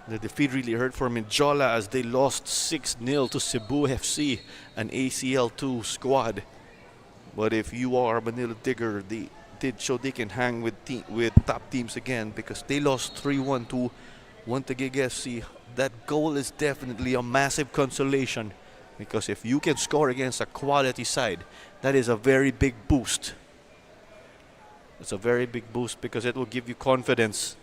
The defeat really hurt for Mendiola as they lost 6-0 to Cebu FC, an ACL2 squad. But if you are Manila Digger, they did show they can hang with top teams again because they lost 3-1 to Taguig FC. That goal is definitely a massive consolation because if you can score against a quality side, that is a very big boost. It's a very big boost because it will give you confidence.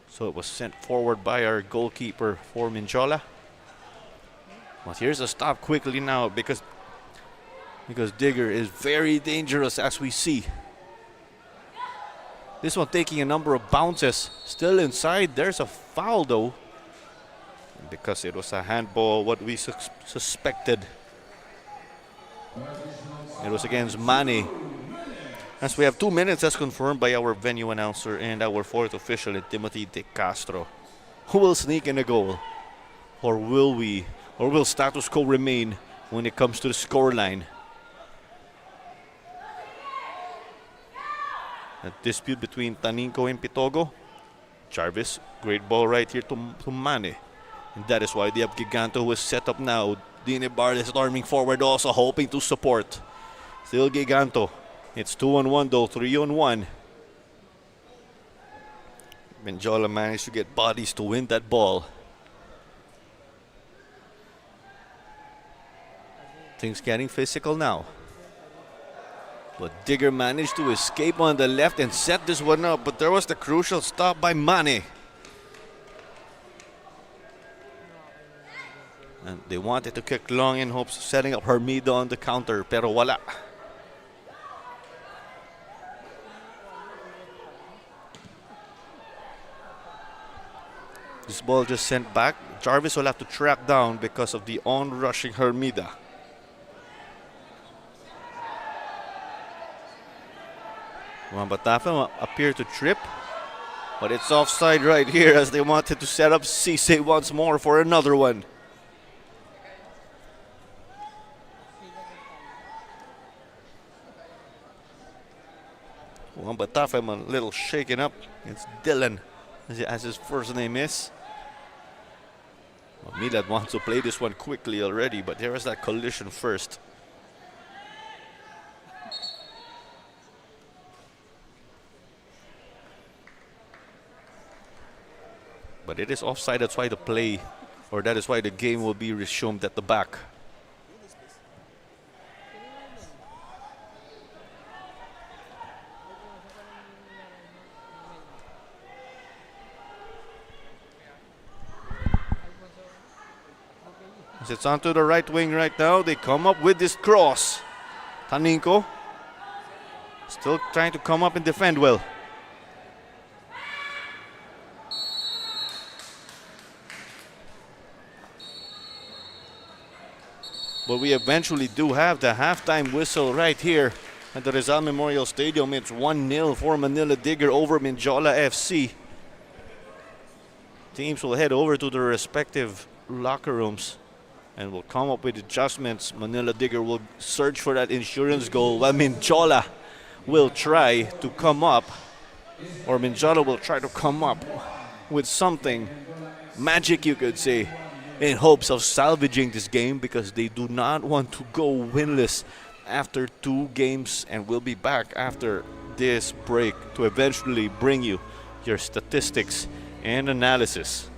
So it was sent forward by our goalkeeper for Mendiola. But here's a stop quickly now because Digger is very dangerous as we see. This one taking a number of bounces. Still inside. There's a foul though. Because it was a handball, what we suspected. It was against Manny. As we have 2 minutes as confirmed by our venue announcer and our fourth official, Timothy De Castro. Who will sneak in a goal? Or will status quo remain when it comes to the scoreline? A dispute between Taninco and Pitogo. Jarvis, great ball right here to Mane. And that is why they have Giganto who is set up now. Dine Barley storming forward also hoping to support. Still Giganto. It's 2-on-1 though, 3-on-1. Mendiola managed to get bodies to win that ball. Things getting physical now. But Digger managed to escape on the left and set this one up. But there was the crucial stop by Mane. And they wanted to kick long in hopes of setting up Hermida on the counter. Pero wala. This ball just sent back. Jarvis will have to track down because of the on-rushing Hermida. Batafa appeared to trip. But it's offside right here as they wanted to set up Cisse once more for another one. Batafa a little shaken up. It's Dylan, as his first name is. Milad wants to play this one quickly already, but there is that collision first. But it is offside, that's why the play, or that is why the game will be resumed at the back. As it's onto the right wing right now, they come up with this cross. Taninco still trying to come up and defend well. But we eventually do have the halftime whistle right here at the Rizal Memorial Stadium. It's 1-0 for Manila Digger over Mendiola FC. Teams will head over to their respective locker rooms and will come up with adjustments. Manila Digger will search for that insurance goal while Mendiola will try to come up, or Mendiola will try to come up with something magic, you could say, in hopes of salvaging this game because they do not want to go winless after 2 games, and we'll be back after this break to eventually bring you your statistics and analysis.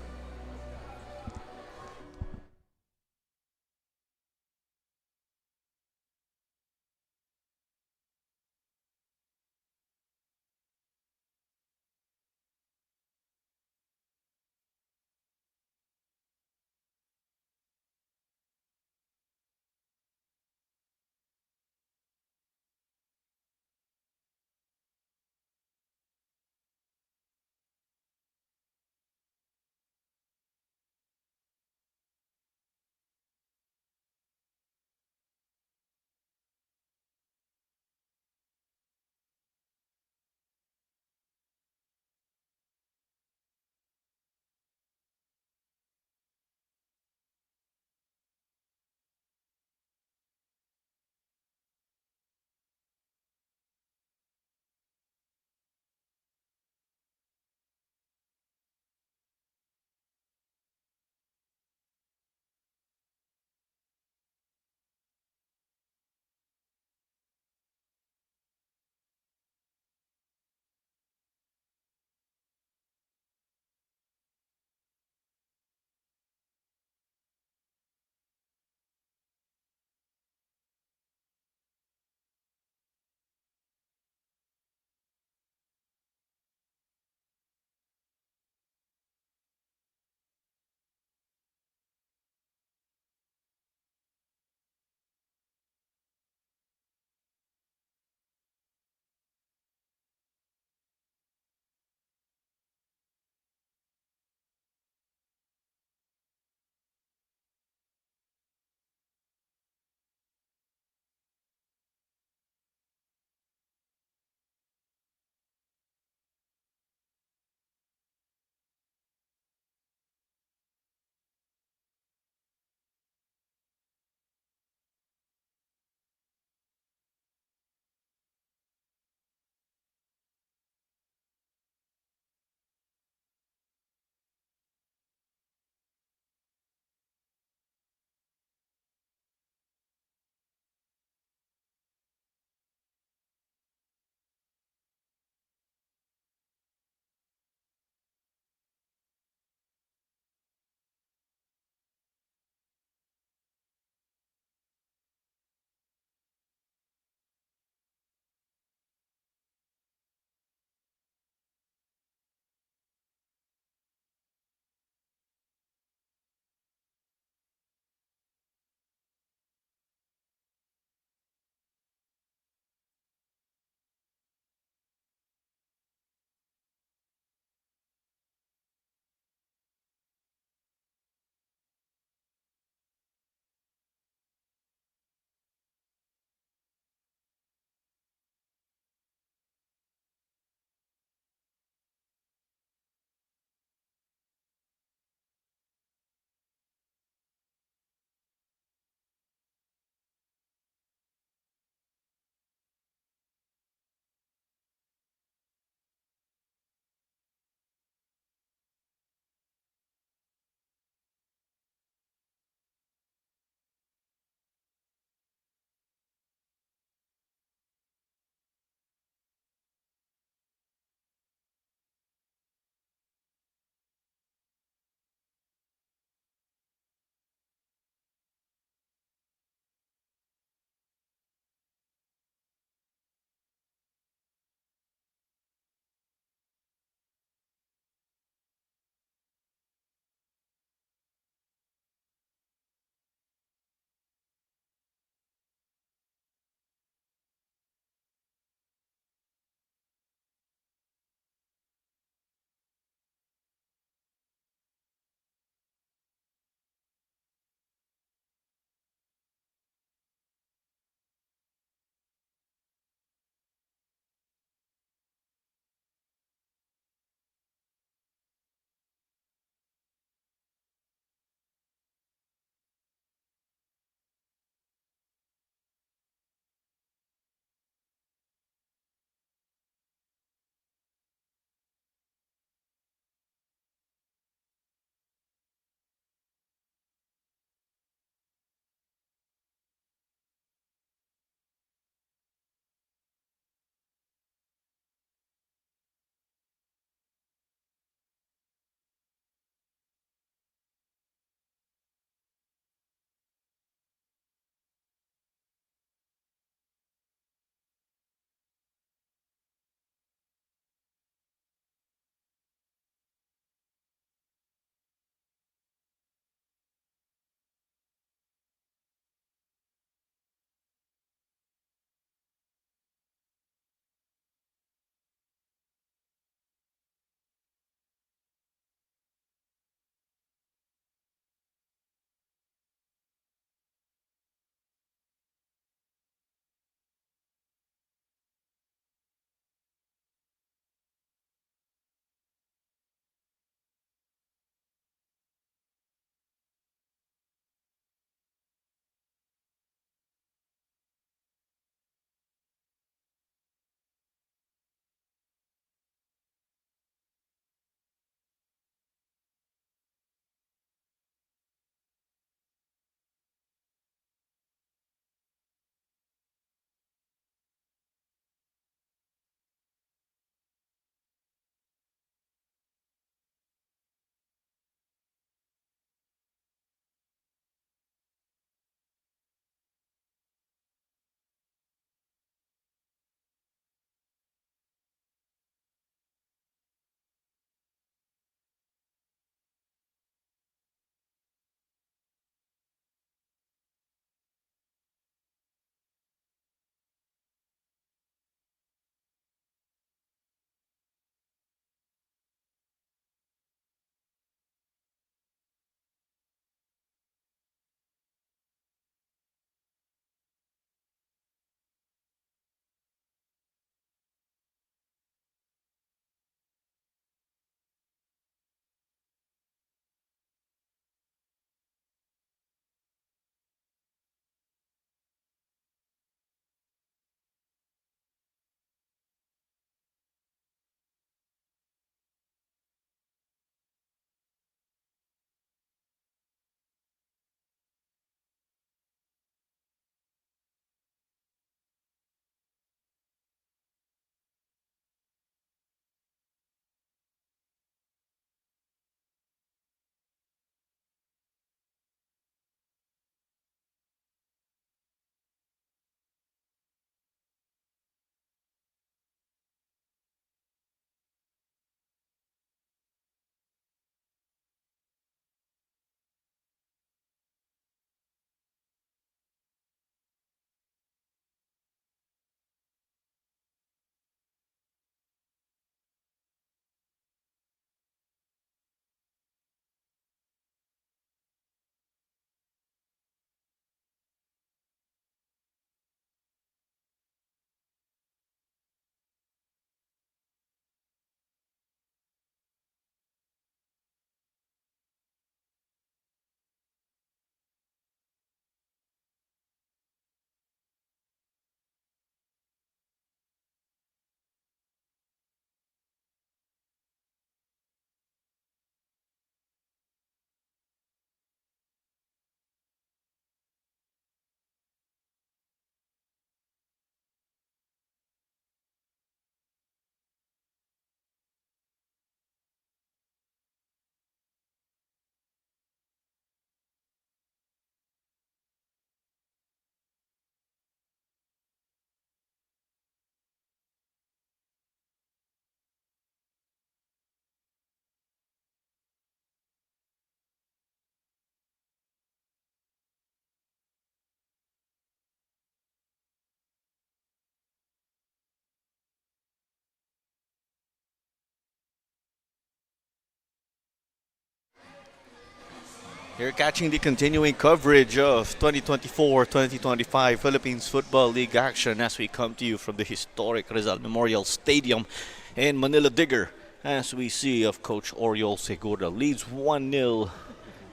You're catching the continuing coverage of 2024-2025 Philippines Football League action as we come to you from the historic Rizal Memorial Stadium in Manila Digger. As we see of Coach Oriol Segura leads 1-0,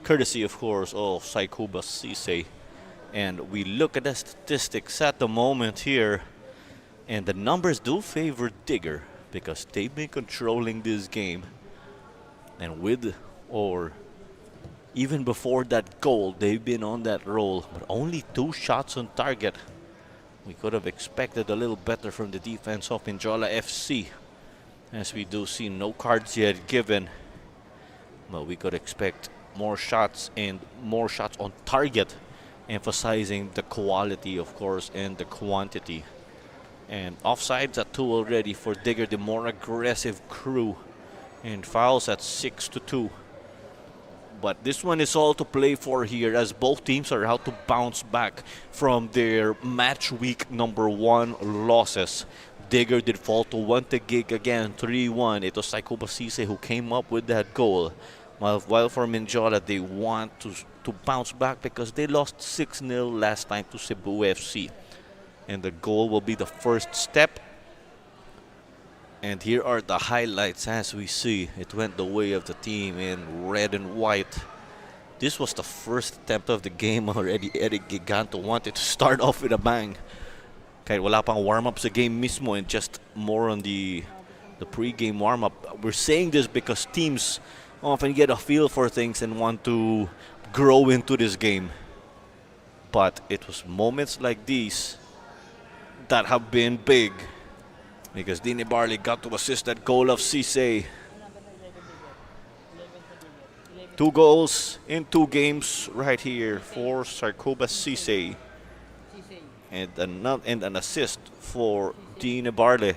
courtesy of course of Saikuba Sise. And we look at the statistics at the moment here, and the numbers do favor Digger because they've been controlling this game. And with or even before that goal, they've been on that roll, but only 2 shots on target. We could have expected a little better from the defense of Mendiola FC, as we do see no cards yet given. But we could expect more shots and more shots on target, emphasizing the quality, of course, and the quantity. And offsides at 2 already for Digger, the more aggressive crew, and fouls at 6-2. But this one is all to play for here as both teams are out to bounce back from their match week number 1 losses. Digger did fall to 1-gig again, 3-1. It was Saikuba Sise who came up with that goal. While for Mendiola, they want to bounce back because they lost 6-0 last time to Cebu FC. And the goal will be the first step. And here are the highlights as we see. It went the way of the team in red and white. This was the first attempt of the game already. Eric Giganto wanted to start off with a bang. Kahit wala pang warm-up sa game mismo and just more on the pre-game warm-up. We're saying this because teams often get a feel for things and want to grow into this game. But it was moments like these that have been big, because Dini Barley got to assist that goal of Sise. 2 goals in 2 games right here for Saikuba Sise. And an assist for Dini Barley.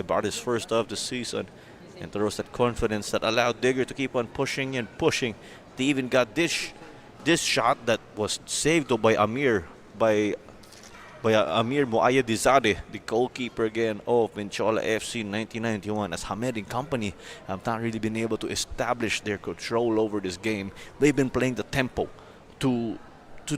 Barley's first of the season. And there was that confidence that allowed Digger to keep on pushing and pushing. They even got this shot that was saved by Amir, by Amir Moayadizade, the goalkeeper again of Mendiola FC 1991. As Hamed and company have not really been able to establish their control over this game. They've been playing the tempo to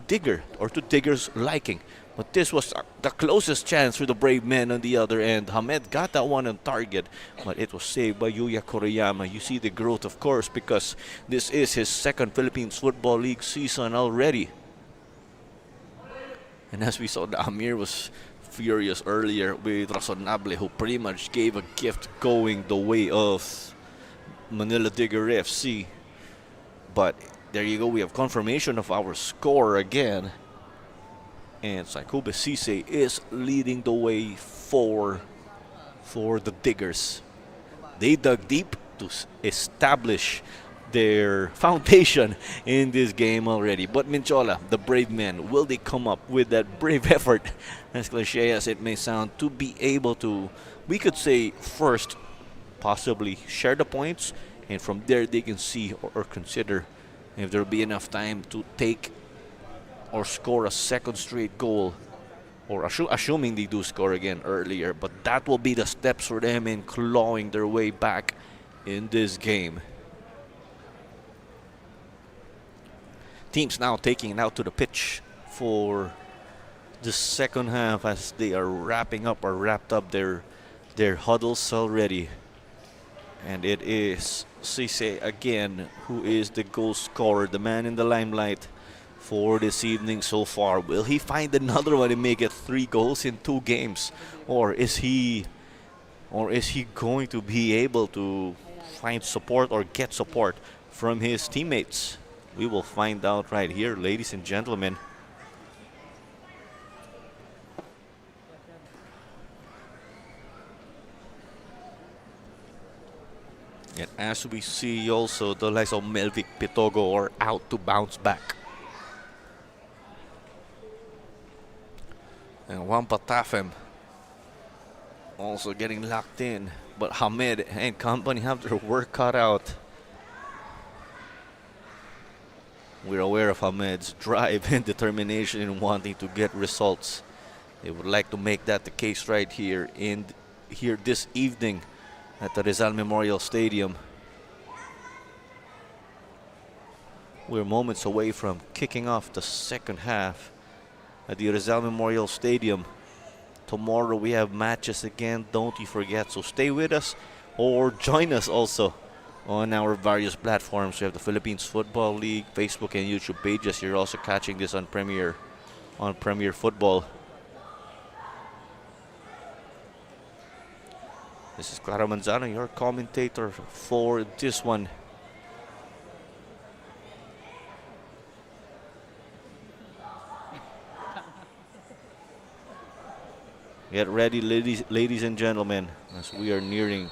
Digger, or to Digger's liking. But this was the closest chance for the Brave Men on the other end. Hamed got that one on target, but it was saved by Yuya Koreyama. You see the growth, of course, because this is his 2nd Philippines Football League season already. And as we saw, the Amir was furious earlier with Razonable, who pretty much gave a gift going the way of Manila Digger FC. But there you go, we have confirmation of our score again. And Saikuba Sise is leading the way for the Diggers. They dug deep to establish their foundation in this game already. But Mendiola, the brave men, will they come up with that brave effort, as cliche as it may sound, to be able to, we could say, first possibly share the points, and from there they can see or consider if there will be enough time to take or score a 2nd straight goal, or assuming they do score again earlier. But that will be the steps for them in clawing their way back in this game. Teams now taking it out to the pitch for the 2nd half as they are wrapped up their huddles already. And it is Sise again who is the goal scorer, the man in the limelight for this evening so far. Will he find another one and make it 3 goals in 2 games? Or is he going to be able to find support or get support from his teammates? We will find out right here, ladies and gentlemen. And as we see also, the likes of Melvic Pitogo are out to bounce back. And Wampa Tafem also getting locked in. But Hamed and company have their work cut out. We're aware of Hamed's drive and determination in wanting to get results. They would like to make that the case right here this evening at the Rizal Memorial Stadium. We're moments away from kicking off the second half at the Rizal Memorial Stadium. Tomorrow we have matches again, don't you forget. So stay with us or join us also on our various platforms. We have the Philippines Football League, Facebook and YouTube pages. You're also catching this on Premier Football. This is Clara Manzano, your commentator for this one. Get ready, ladies and gentlemen, as we are nearing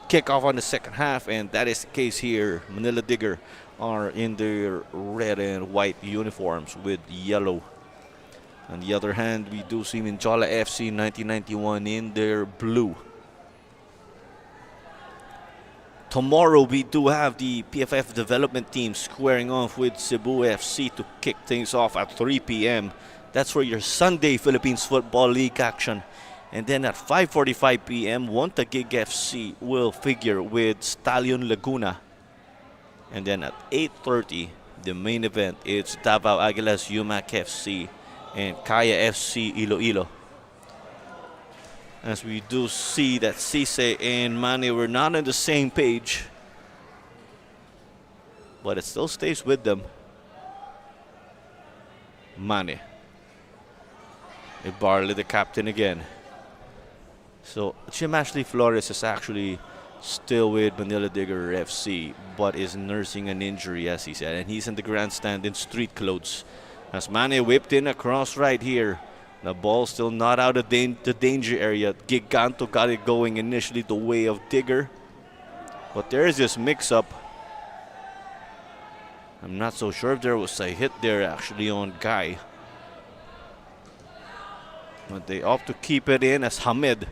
kickoff on the second half, and that is the case here. Manila Digger are in their red and white uniforms with yellow. On the other hand, we do see Mendiola FC 1991 in their blue. Tomorrow we do have the PFF development team squaring off with Cebu FC to kick things off at 3 p.m. That's for your Sunday Philippines Football League action. And then at 5:45 p.m., Wontagig FC will figure with Stallion Laguna. And then at 8:30, the main event, it's Davao Aguilas UMAC FC and Kaya FC Iloilo. As we do see that Cisse and Mane were not on the same page, but it still stays with them. Mane. Barley, the captain again. So Jim Ashley Flores is actually still with Manila Digger FC, but is nursing an injury, as he said, and he's in the grandstand in street clothes. As Mane whipped in across right here. The ball still not out of the danger area. Giganto got it going initially the way of Digger, but there is this mix-up. I'm not so sure if there was a hit there actually on Guy. But they opt to keep it in as Hamid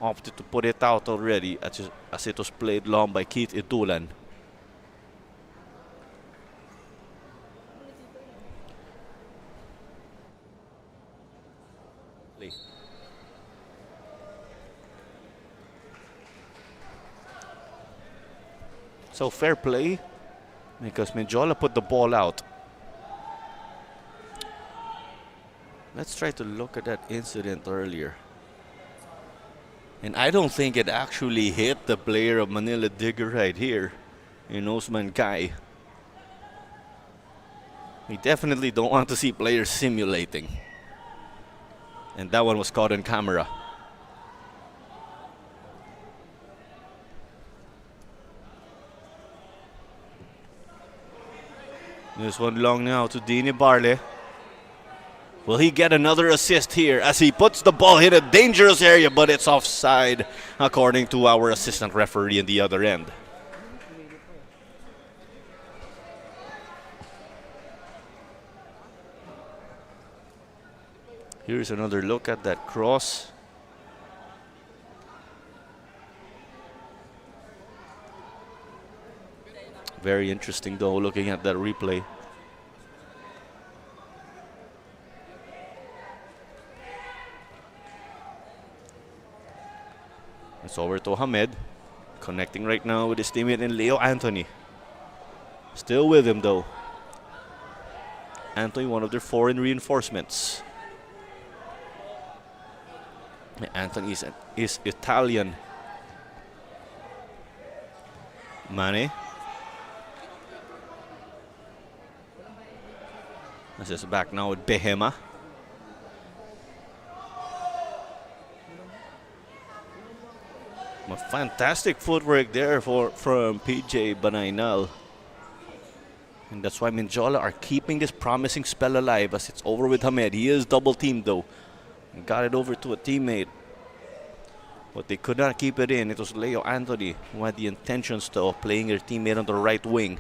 opted to put it out already as it was played long by Keith Itulan. So fair play because Mendiola put the ball out. Let's try to look at that incident earlier. And I don't think it actually hit the player of Manila Digger right here in Osman Kai. We definitely don't want to see players simulating. And that one was caught on camera. This one long now to Dini Barley. Will he get another assist here as he puts the ball in a dangerous area, but it's offside according to our assistant referee in the other end. Here's another look at that cross. Very interesting though, looking at that replay. It's over to Hamed, connecting right now with his teammate in Leo Anthony. Still with him though. Anthony, one of their foreign reinforcements. Anthony is Italian. Mane. This is back now with Behema. A fantastic footwork there from PJ Banaynal. And that's why Mendiola are keeping this promising spell alive as it's over with Hamed. He is double teamed though. And got it over to a teammate. But they could not keep it in. It was Leo Anthony who had the intentions though of playing their teammate on the right wing.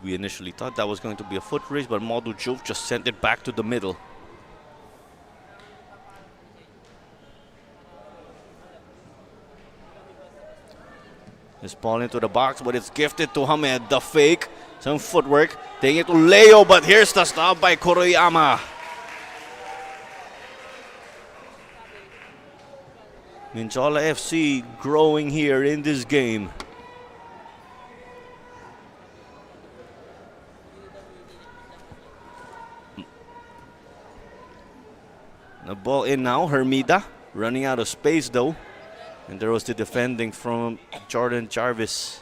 We initially thought that was going to be a foot race, but Modu Jove just sent it back to the middle. This ball into the box, but it's gifted to Hamed. The fake, some footwork, taking it to Leo, but here's the stop by Kuroyama. Mendiola FC growing here in this game. The ball in now. Hermida running out of space though. And there was the defending from Jordan Jarvis.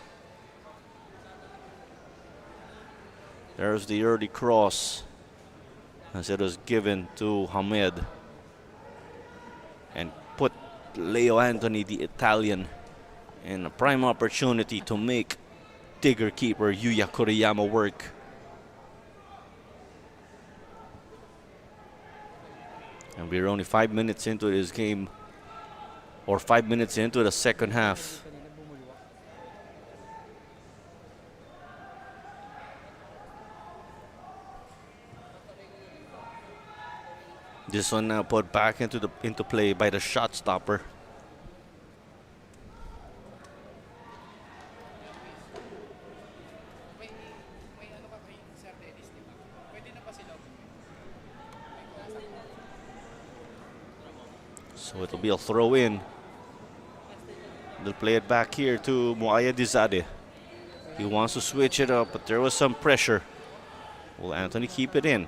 There's the early cross as it was given to Hamed. And put Leo Anthony, the Italian, in a prime opportunity to make Digger keeper Yuya Kuriyama work. And we're only 5 minutes into this game, or 5 minutes into the second half. This one now put back into play by the shot stopper. So it'll be a throw in. They'll play it back here to Muaya Dizade. He wants to switch it up, but there was some pressure. Will Anthony keep it in?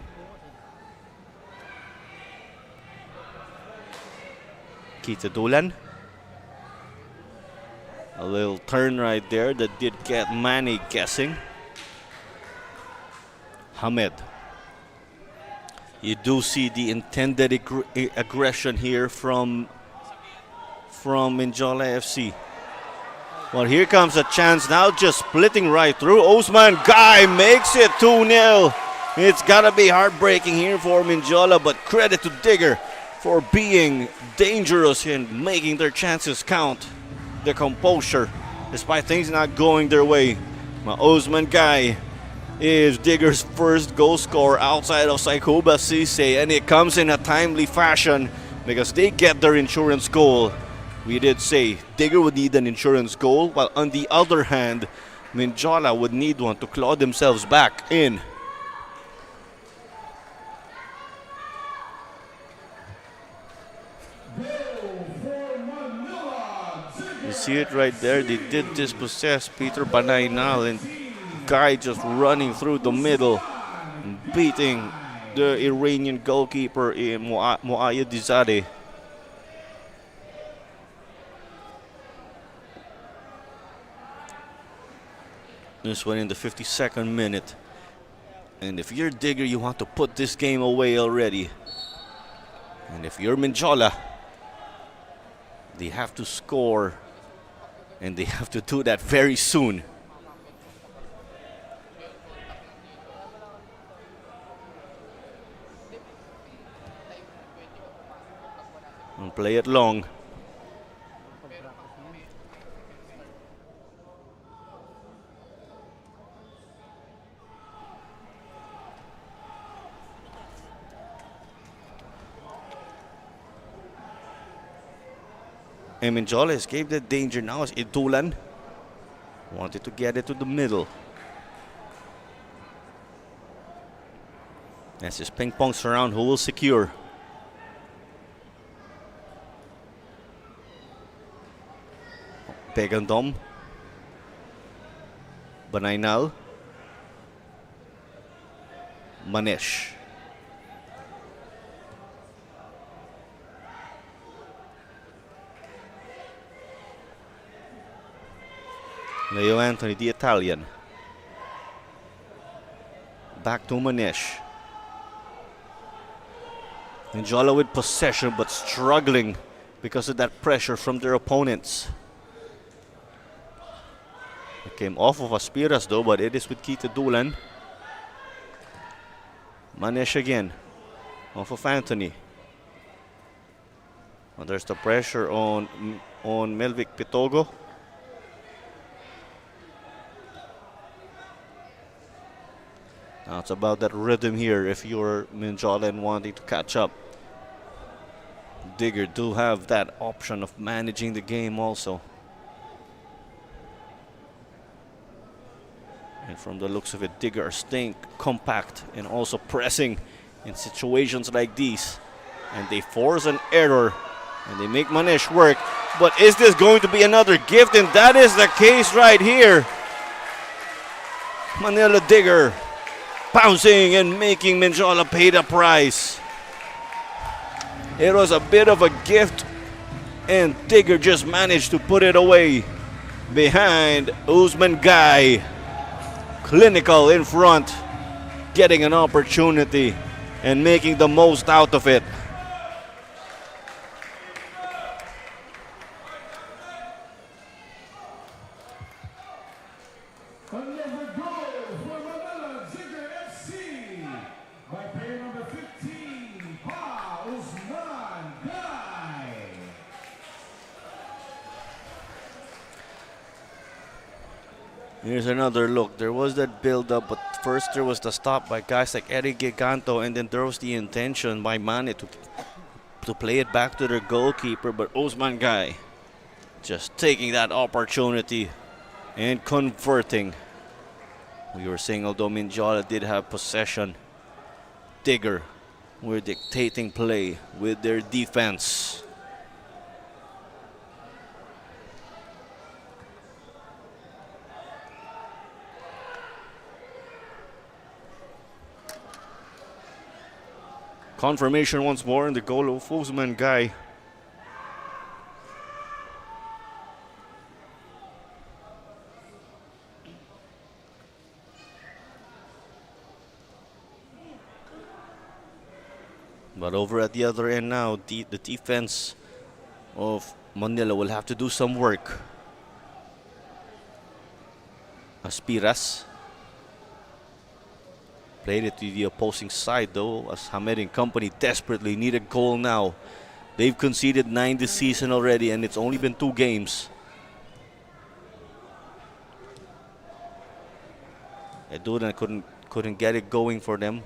Kita Dulan. A little turn right there that did get Manny guessing. Hamed. You do see the intended aggression here from Mendiola FC. Well, here comes a chance now, just splitting right through. Osman Guy makes it 2-0. It's gotta be heartbreaking here for Mendiola, but credit to Digger for being dangerous and making their chances count. The composure, despite things not going their way. Osman Guy is Digger's first goal scorer outside of Saikuba Sise, and it comes in a timely fashion because they get their insurance goal. We did say Digger would need an insurance goal, while on the other hand, Mendiola would need one to claw themselves back in. You see it right there, they did dispossess Peter Banaynal, and Guy just running through the middle and beating the Iranian goalkeeper in Muaya Dizade. This one in the 52nd minute. And if you're Digger, you want to put this game away already. And if you're Mendiola, they have to score, and they have to do that very soon. And play it long. And Mendiola escaped that danger now as Itulan wanted to get it to the middle. As his ping pong surround, who will secure? Pegandom. Banaynal. Manesh. Leo Anthony, the Italian. Back to Manesh. Mendiola with possession, but struggling because of that pressure from their opponents. It came off of Aspiras though, but it is with Kita Dulan. Manesh again. Off of Anthony. And there's the pressure on Melvic Pitogo. Now it's about that rhythm here if you're Mendiola and wanting to catch up. Digger do have that option of managing the game also. And from the looks of it, Digger are staying compact and also pressing in situations like these. And they force an error and they make Manesh work. But is this going to be another gift? And that is the case right here. Manila Digger bouncing and making Mendiola pay the price. It was a bit of a gift, and Digger just managed to put it away behind Usman Guy. Clinical in front, getting an opportunity and making the most out of it. Another goal for Manila Digger FC by player number 15, Pa Usman Guy. Here's another look. There was that build-up, but first there was the stop by guys like Eric Giganto, and then there was the intention by Mane to play it back to their goalkeeper, but Usman Guy just taking that opportunity and converting. We were saying although Mendiola did have possession, Digger were dictating play with their defense. Confirmation once more in the goal of Usman Guy. But over at the other end now, the defense of Manila will have to do some work. Aspiras played it to the opposing side though, as Hamed and company desperately need a goal now. They've conceded 9 this season already, and it's only been 2 games. Eduna couldn't get it going for them,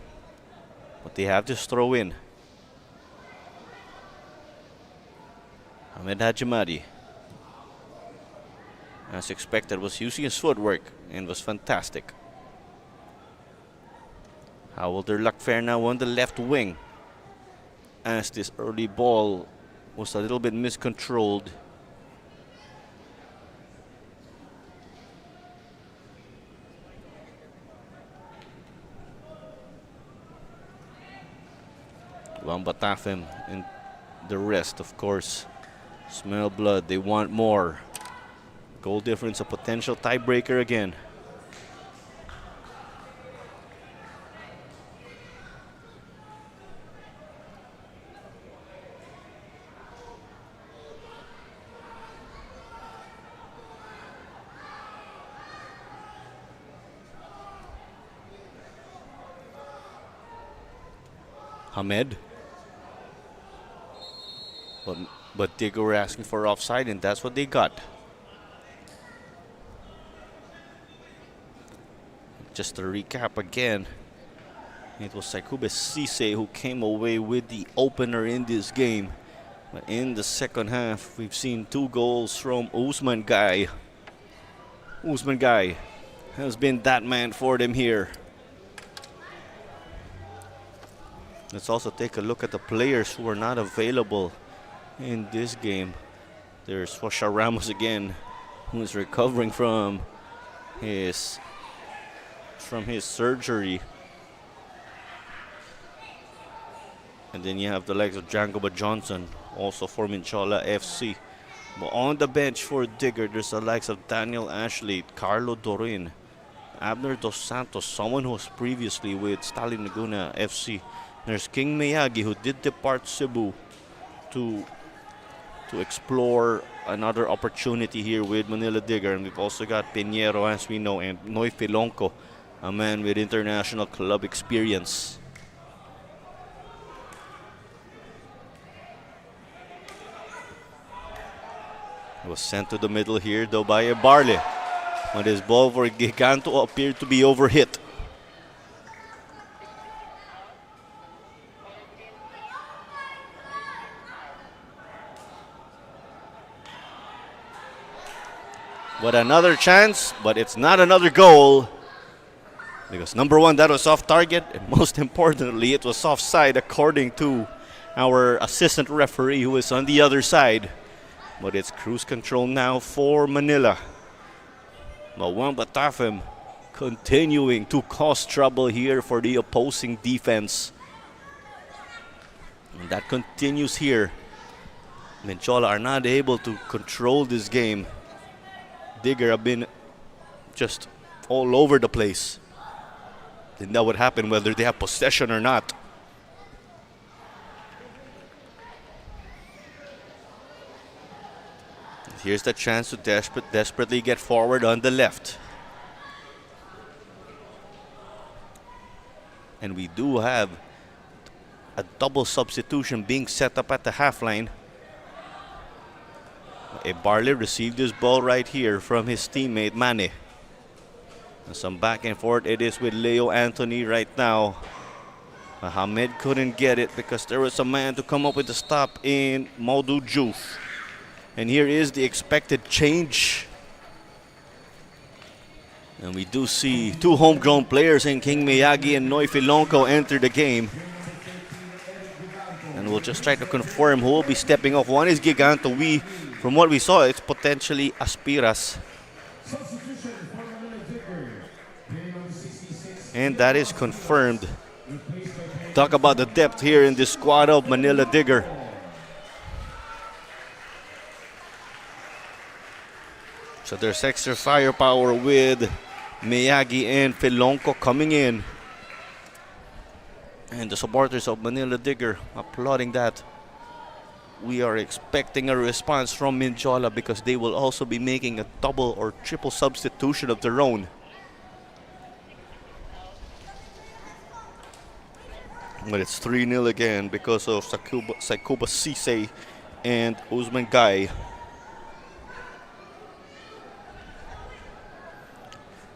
but they have this throw in. Ahmed Hajimadi, as expected, was using his footwork and was fantastic. How will their luck fare now on the left wing, as this early ball was a little bit miscontrolled. Wambatafem and the rest, of course, smell blood. They want more. Goal difference, a potential tiebreaker again. Hamed. But Digger were asking for offside, and that's what they got. Just to recap again, it was Saikube Sise who came away with the opener in this game. But in the second half, we've seen 2 goals from Usman Guy. Usman Guy has been that man for them here. Let's also take a look at the players who are not available in this game. There's Fosha Ramos again, who is recovering from his surgery. And then you have the legs of Jangoba Johnson, also for Mendiola FC. But on the bench for Digger, there's the likes of Daniel Ashley, Carlo Dorin, Abner Dos Santos, someone who was previously with Stalin Laguna FC. There's King Miyagi, who did depart Cebu to explore another opportunity here with Manila Digger. And we've also got Pinheiro, as we know, and Noy Filonco, a man with international club experience. It was sent to the middle here though by Barley. But his ball for Giganto appeared to be overhit. But another chance, but it's not another goal. Because number 1, that was off target, and most importantly, it was offside according to our assistant referee who is on the other side. But it's cruise control now for Manila. Wambatafem continuing to cause trouble here for the opposing defense. And that continues here. Mendiola are not able to control this game. Digger have been just all over the place. Then that would happen whether they have possession or not. Here's the chance to desperately get forward on the left. And we do have a double substitution being set up at the half line. Barley received this ball right here from his teammate Mane. And some back and forth it is with Leo Anthony right now. Mohamed couldn't get it because there was a man to come up with the stop in Maudu Juf. And here is the expected change. And we do see two homegrown players in King Miyagi and Noy Filonco enter the game. And we'll just try to confirm who will be stepping off. One is Giganto. From what we saw, it's potentially Aspiras. And that is confirmed. Talk about the depth here in this squad of Manila Digger. So there's extra firepower with Miyagi and Filonco coming in. And the supporters of Manila Digger applauding that. We are expecting a response from Mendiola because they will also be making a double or triple substitution of their own. But it's 3-0 again because of Saikuba Sise and Usman Gai.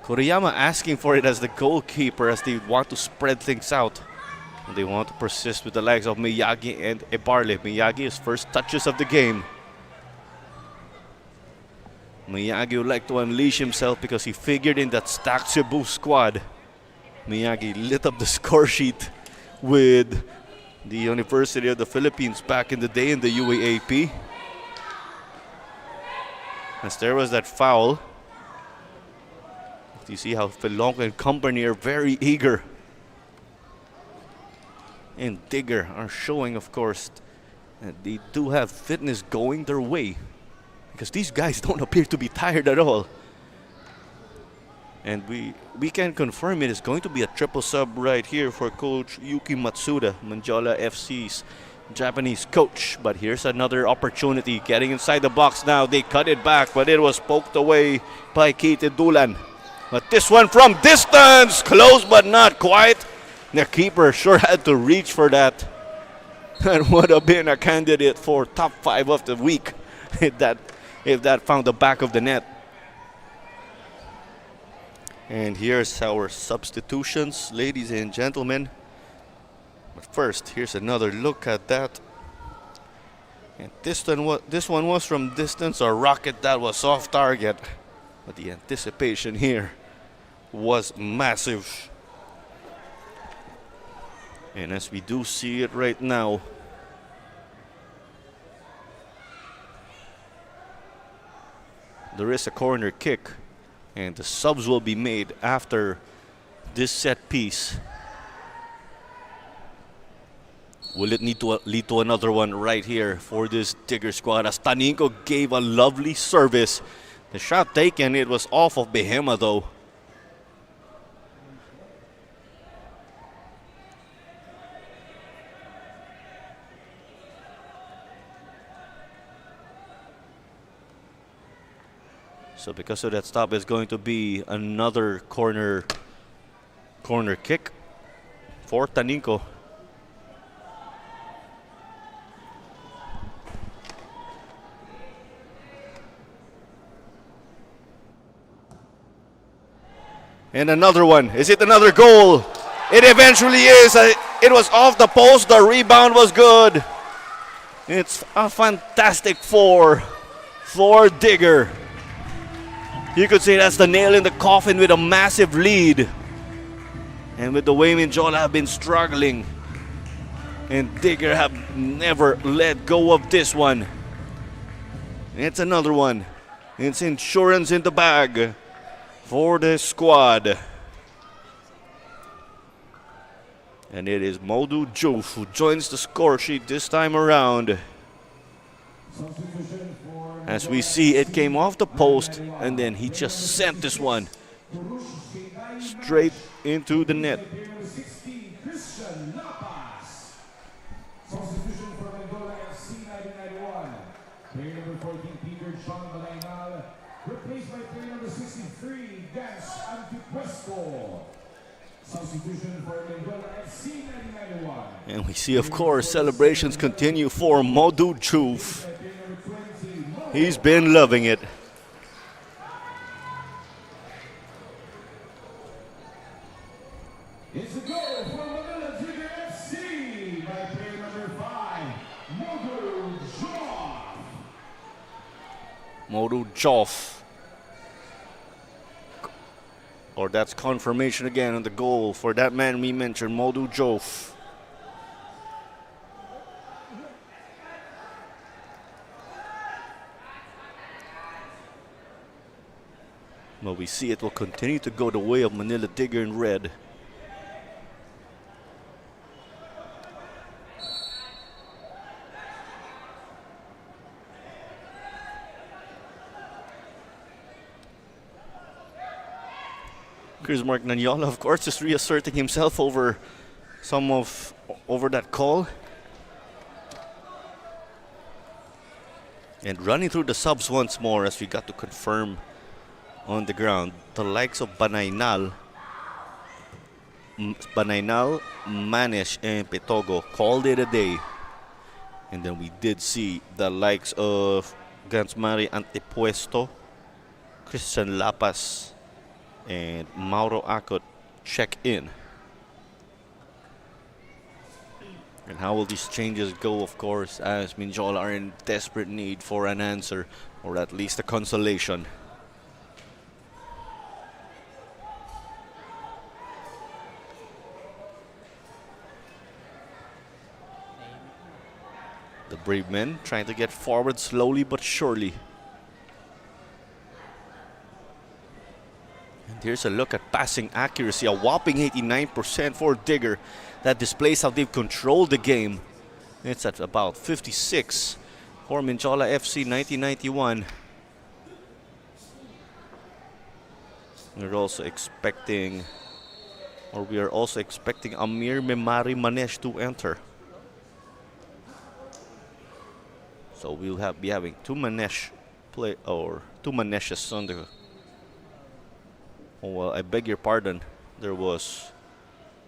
Koriyama asking for it as the goalkeeper as they want to spread things out. And they want to persist with the likes of Miyagi and Ebarle. Miyagi's first touches of the game. Miyagi would like to unleash himself because he figured in that stacked Cebu squad. Miyagi lit up the score sheet with the University of the Philippines back in the day in the UAAP. As there was that foul. You see how Filonco and company are very eager. And Digger are showing, of course, that they do have fitness going their way. Because these guys don't appear to be tired at all. And we can confirm it is going to be a triple sub right here for Coach Yuki Matsuda, Mendiola FC's Japanese coach. But here's another opportunity. Getting inside the box now. They cut it back, but it was poked away by Kite Dulan. But this one from distance, close but not quite. The keeper sure had to reach for that. And would have been a candidate for top 5 of the week if that found the back of the net. And here's our substitutions, ladies and gentlemen. But first, here's another look at that. And this one was from distance, a rocket that was off target. But the anticipation here was massive. And as we do see it right now, there is a corner kick, and the subs will be made after this set piece. Will it need to lead to another one right here for this Digger squad as Taninko gave a lovely service. The shot taken, it was off of Behema though. So because of that stop, it's going to be another corner kick for Taninko. And another one. Is it another goal? It eventually is. It was off the post. The rebound was good. It's a fantastic for Digger. You could say that's the nail in the coffin with a massive lead. And with the way Mendiola have been struggling, and Digger have never let go of this one. It's another one. It's insurance in the bag for the squad. And it is Modu Juf who joins the score sheet this time around. Substitution for As we see, it came off the post, and then he just sent this one straight into the net. player number 16, Christian Lapas. Substitution for Mendiola FC 1991. Player number 14, Peter John Balainal, replaced by player number 63, Gans Antipuesco. Substitution for Mendiola FC 1991. And we see, of course, celebrations continue for Modu Juf. Player number 20, Mo. He's been loving it. It's a goal for Manila Junior FC by player number 5, Modu Joff. Modu Joff. Or that's confirmation again on the goal for that man we mentioned, Modu Joff. But we see it will continue to go the way of Manila Digger in red. Chris Mark Nanyola, of course, just reasserting himself over that call. And running through the subs once more as we got to confirm on the ground. The likes of Banaynal, Manesh, and Petogo called it a day. And then we did see the likes of Gansmari Antepuesto, Christian Lapas, and Mauro Acot check in. And how will these changes go, of course, as Mendiola are in desperate need for an answer, or at least a consolation. The brave men trying to get forward slowly but surely. And here's a look at passing accuracy, a whopping 89% for Digger. That displays how they've controlled the game. It's at about 56 for Mendiola FC 1991. We are also expecting Amir Memari Manesh to enter. So we'll be having two Maneshes on the. Oh, well, I beg your pardon. There was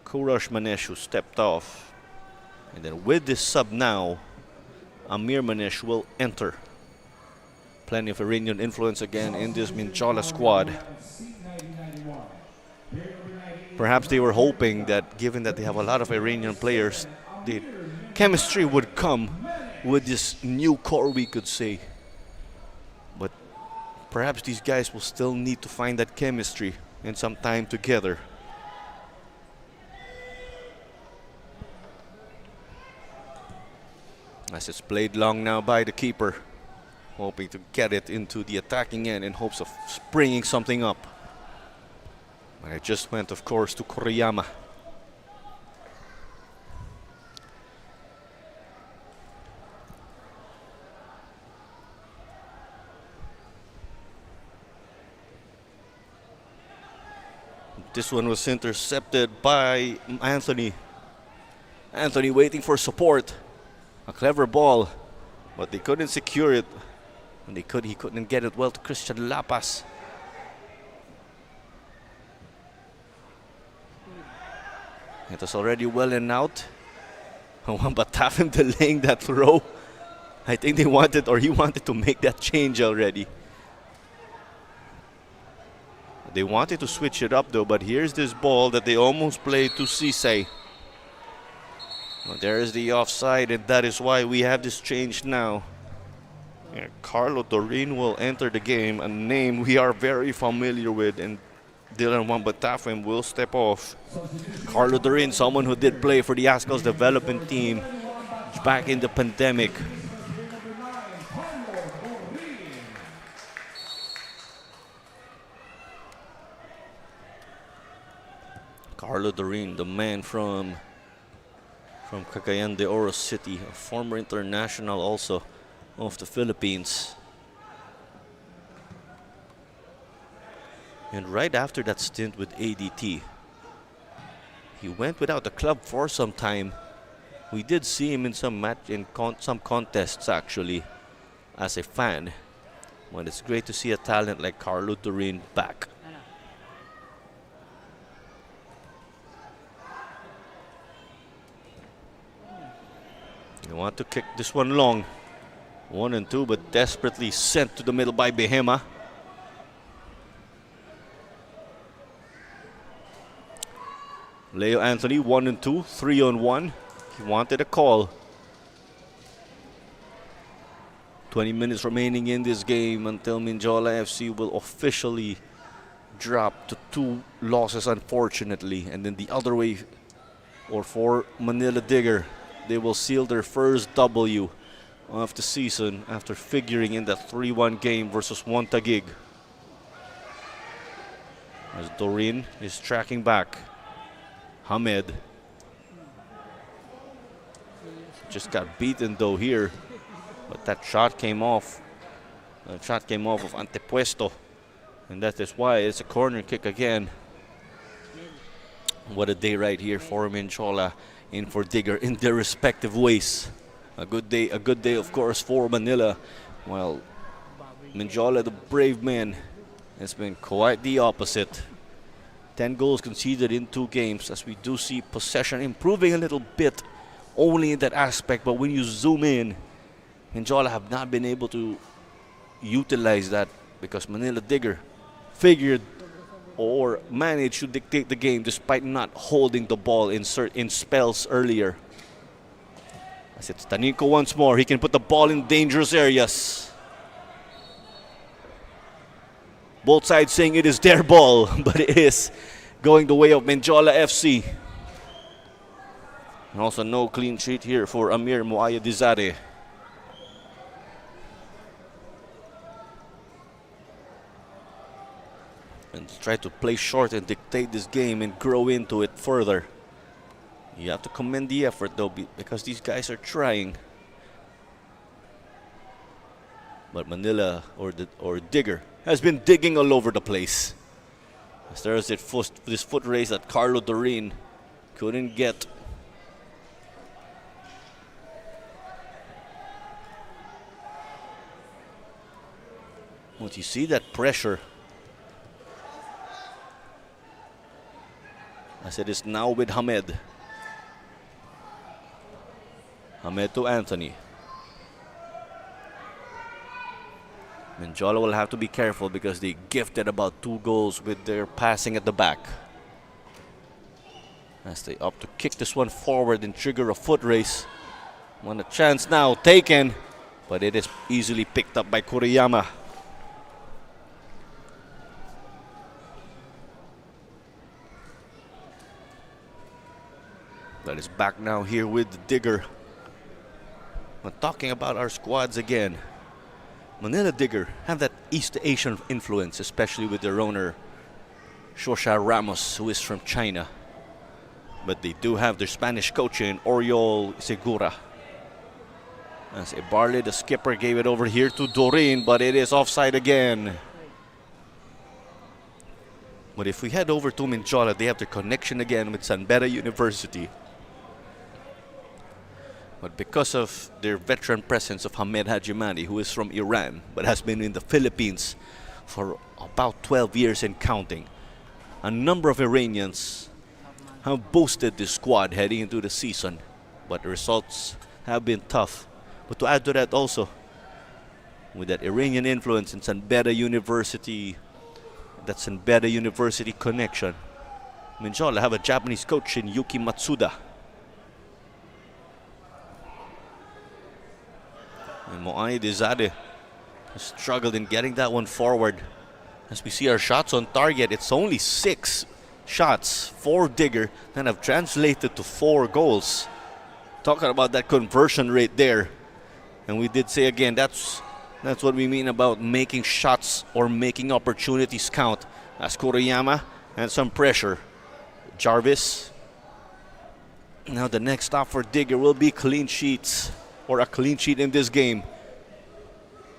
Courage Manesh who stepped off. And then with this sub now, Amir Manesh will enter. Plenty of Iranian influence again in this Mendiola squad. Perhaps they were hoping that, given that they have a lot of Iranian players, the chemistry would come with this new core, we could say. But perhaps these guys will still need to find that chemistry and some time together. As it's played long now by the keeper, hoping to get it into the attacking end in hopes of springing something up. But it just went, of course, to Koriyama. This one was intercepted by Anthony. Anthony waiting for support. A clever ball, but they couldn't secure it. And he couldn't get it well to Christian Lapas. It was already well and out. But Tafim delaying that throw. I think he wanted to make that change already. They wanted to switch it up though, but here's this ball that they almost played to Sisay. Well, there is the offside, and that is why we have this change now. Yeah, Carlo Dorin will enter the game, a name we are very familiar with, and Dylan Wambatafim will step off. Carlo Dorin, someone who did play for the Ascal's development team back in the pandemic. Carlo Dorin, the man from from Cagayan de Oro City, a former international also of the Philippines. And right after that stint with ADT, he went without the club for some time. We did see him in some some contests actually as a fan. Well, it's great to see a talent like Carlo Turin back. You want to kick this one long. 1 and 2, but desperately sent to the middle by Behema. Leo Anthony, 1 and 2, 3 on 1. He wanted a call. 20 minutes remaining in this game until Mendiola FC will officially drop to 2 losses, unfortunately. And then the other way, or for Manila Digger, they will seal their first W of the season after figuring in that 3-1 game versus Taguig. As Doreen is tracking back. Hamed just got beaten though here, but that shot came off. That shot came off of Antepuesto, and that is why it's a corner kick again. What a day right here for Mendiola and for Digger in their respective ways. A good day of course for Manila. While Mendiola, the brave man, has been quite the opposite. 10 goals conceded in 2 games, as we do see possession improving a little bit only in that aspect. But when you zoom in, Mendiola have not been able to utilize that because Manila Digger figured or managed to dictate the game despite not holding the ball in spells earlier. As it's Tanico once more, he can put the ball in dangerous areas. Both sides saying it is their ball, but it is going the way of Mendiola FC. And also no clean sheet here for Amir Moaya Dizade. And to try to play short and dictate this game and grow into it further. You have to commend the effort though, because these guys are trying. But Manila or Digger has been digging all over the place. As there is this foot race that Carlo Doreen couldn't get. Once you see that pressure, as it is now with Hamed. Hamed to Anthony. Mendiola will have to be careful because they gifted about 2 goals with their passing at the back. As they opt to kick this one forward and trigger a foot race. Want a chance now taken, but it is easily picked up by Kuriyama. That is back now here with the Digger. But talking about our squads again, Manila Digger have that East Asian influence, especially with their owner, Shosha Ramos, who is from China. But they do have their Spanish coach in Oriol Segura. As Ibarle, the skipper, gave it over here to Doreen, but it is offside again. But if we head over to Mendiola, they have their connection again with San Beda University. But because of their veteran presence of Hamed Hajimani, who is from Iran but has been in the Philippines for about 12 years and counting, a number of Iranians have boosted this squad heading into the season. But the results have been tough. But to add to that also, with that Iranian influence in San Beda University, that San Beda University connection, Mendiola have a Japanese coach in Yuki Matsuda. And Moai Dizade has struggled in getting that one forward. As we see our shots on target, it's only 6 shots for Digger that have translated to 4 goals. Talking about that conversion rate there. And we did say again, that's what we mean about making shots or making opportunities count. As Kuriyama and some pressure. Jarvis. Now the next stop for Digger will be clean sheets, or a clean sheet in this game.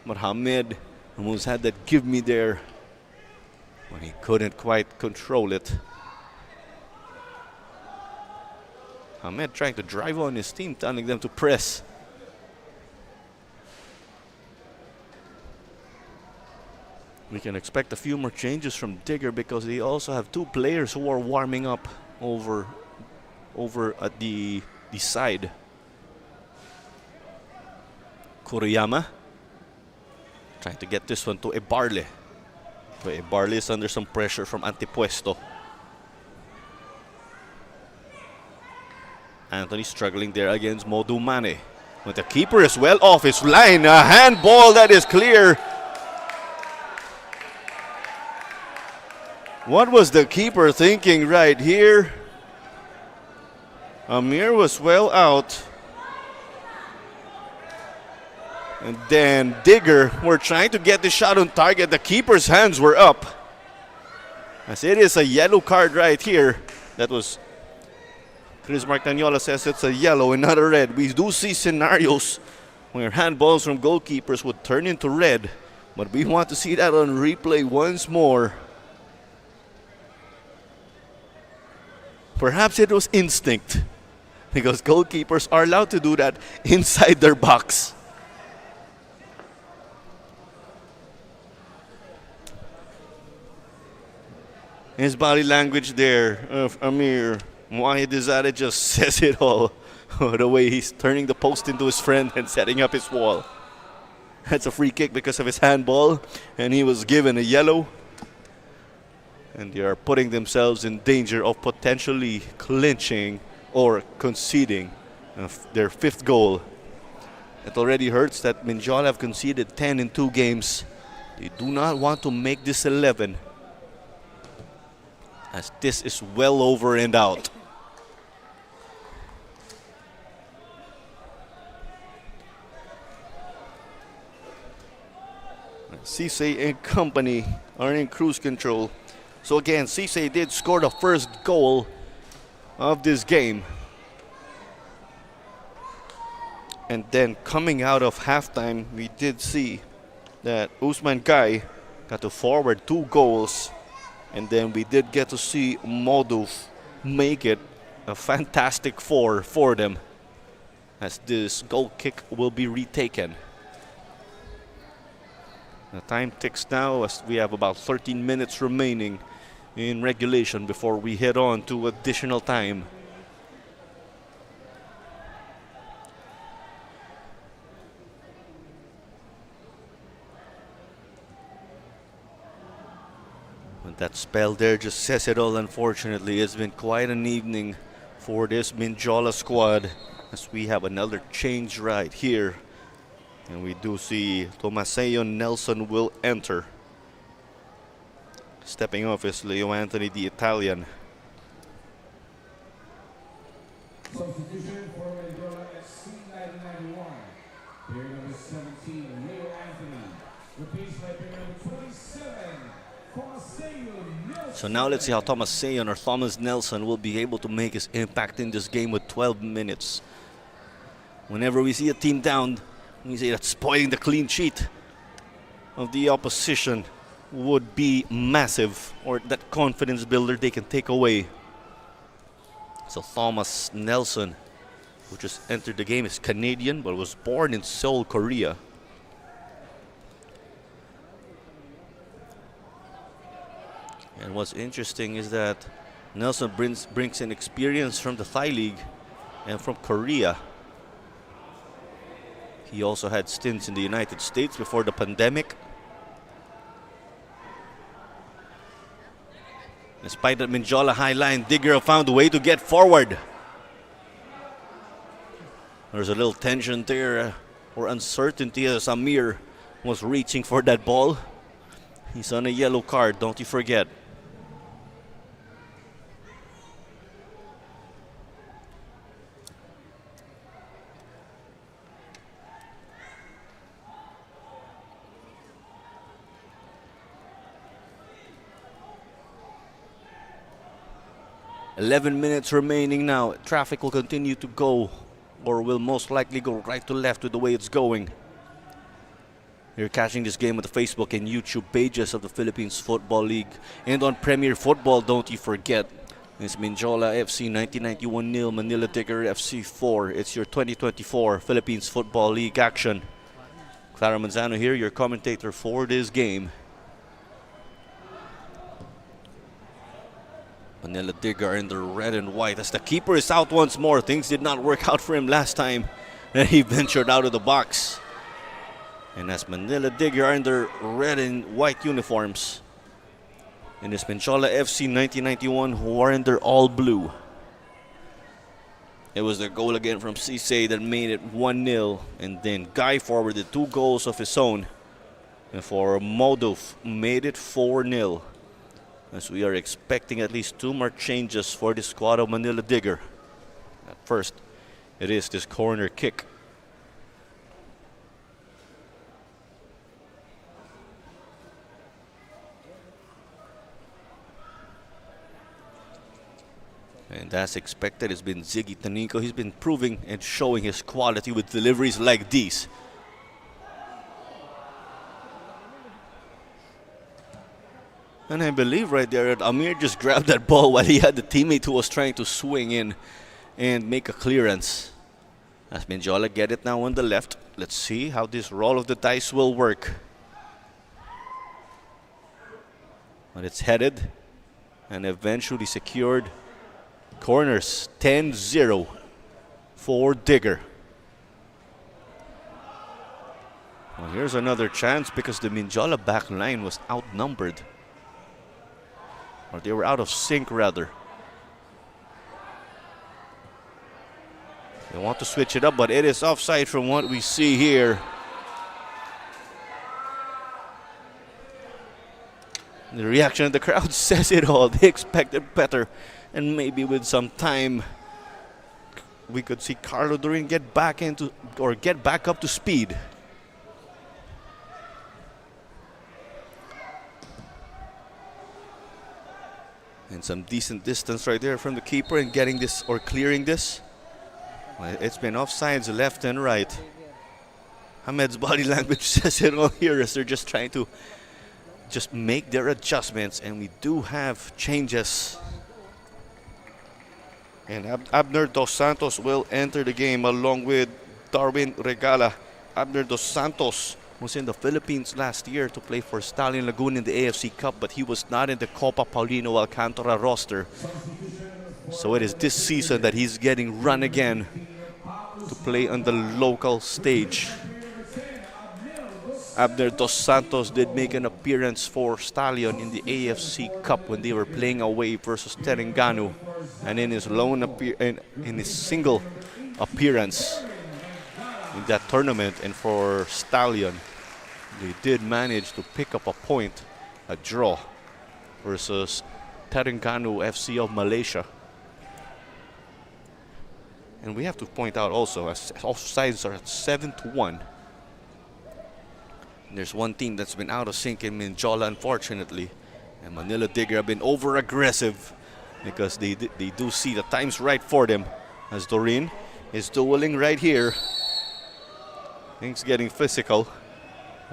But Hamed almost had that give me there when he couldn't quite control it. Hamed trying to drive on his team, telling them to press. We can expect a few more changes from Digger because they also have two players who are warming up over at the side. Kuriyama trying to get this one to Ebarle. But Ebarle is under some pressure from Antipuesto. Anthony struggling there against Modumane. But the keeper is well off his line. A handball that is clear. What was the keeper thinking right here? Amir was well out. And then Digger were trying to get the shot on target. The keeper's hands were up. As it is a yellow card right here. That was Chris Mendiola says it's a yellow and not a red. We do see scenarios where handballs from goalkeepers would turn into red. But we want to see that on replay once more. Perhaps it was instinct, because goalkeepers are allowed to do that inside their box. His body language there of Amir Moahidizadeh just says it all. The way he's turning the post into his friend and setting up his wall. That's a free kick because of his handball, and he was given a yellow. And they are putting themselves in danger of potentially clinching or conceding their fifth goal. It already hurts that Mendiola have conceded 10 in 2 games. They do not want to make this 11, as this is well over and out. Cisse and company are in cruise control. So again, Cisse did score the first goal of this game. And then coming out of halftime, we did see that Usman Kai got to forward 2 goals. And then we did get to see Moduf make it a fantastic 4 for them, as this goal kick will be retaken. The time ticks now as we have about 13 minutes remaining in regulation before we head on to additional time. But that spell there just says it all, unfortunately. It's been quite an evening for this Mendiola squad, as we have another change right here. And we do see Tomaseo Nelson will enter. Stepping off is Leo Anthony, the Italian. Substitution for Mendiola FC 1991. Player number 17, Leo Anthony. Replaced by player number 27, Tomaseo Nelson. So now let's see how Tomaseo or Thomas Nelson will be able to make his impact in this game with 12 minutes. Whenever we see a team down, we say that spoiling the clean sheet of the opposition would be massive, or that confidence builder they can take away. So Thomas Nelson, who just entered the game, is Canadian but was born in Seoul, Korea. And what's interesting is that Nelson brings in experience from the Thai League and from Korea. He also had stints in the United States before the pandemic. Despite that Mendiola high line, Digger found a way to get forward. There's a little tension there, or uncertainty, as Amir was reaching for that ball. He's on a yellow card, don't you forget. 11 minutes remaining now. Traffic will continue to go, or will most likely go right to left with the way it's going. You're catching this game on the Facebook and YouTube pages of the Philippines Football League. And on Premier Football, don't you forget, it's Mendiola FC 1991 0, Manila Digger FC 4. It's your 2024 Philippines Football League action. Clara Manzano here, your commentator for this game. Manila Digger in the red and white as the keeper is out once more. Things did not work out for him last time that he ventured out of the box. And as Manila Digger are in their red and white uniforms. And it's Mendiola FC 1991 who are in their all blue. It was their goal again from Cisse that made it 1-0. And then Guy forwarded 2 goals of his own. And for Moduf made it 4-0. As we are expecting at least 2 more changes for the squad of Manila Digger. At first, it is this corner kick. And as expected, it's been Ziggy Tanico. He's been proving and showing his quality with deliveries like these. And I believe right there that Amir just grabbed that ball while he had the teammate who was trying to swing in and make a clearance. As Mendiola get it now on the left. Let's see how this roll of the dice will work. But it's headed and eventually secured. Corners 10-0 for Digger. Well, here's another chance because the Mendiola back line was outnumbered. Or they were out of sync rather. They want to switch it up, but it is offside from what we see here. The reaction of the crowd says it all. They expected better. And maybe with some time, we could see Carlo Durin get back up to speed. And some decent distance right there from the keeper and getting this or clearing this. Well, it's been offsides left and right. Ahmed's body language says it all here as they're just trying to just make their adjustments. And we do have changes. And Abner Dos Santos will enter the game along with Darwin Regala. Abner Dos Santos was in the Philippines last year to play for Stallion Lagoon in the AFC Cup, but he was not in the Copa Paulino Alcantara roster. So it is this season that he's getting run again to play on the local stage. Abner Dos Santos did make an appearance for Stallion in the AFC Cup when they were playing away versus Terengganu. And in his in his single appearance in that tournament, and for Stallion, they did manage to pick up a point, a draw, versus Terengganu FC of Malaysia. And we have to point out also, as offsides are at 7-1. There's one team that's been out of sync in Mendiola, unfortunately. And Manila Digger have been over-aggressive because they do see the time's right for them. As Doreen is dueling right here. Things getting physical.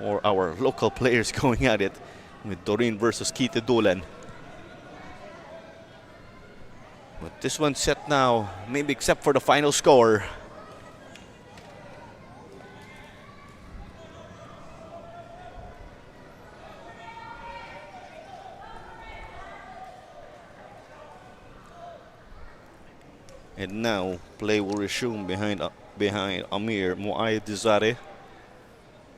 Or our local players going at it with Doreen versus Kite Dulan. But this one's set now, maybe except for the final score. And now play will resume behind Amir Muay Dizare,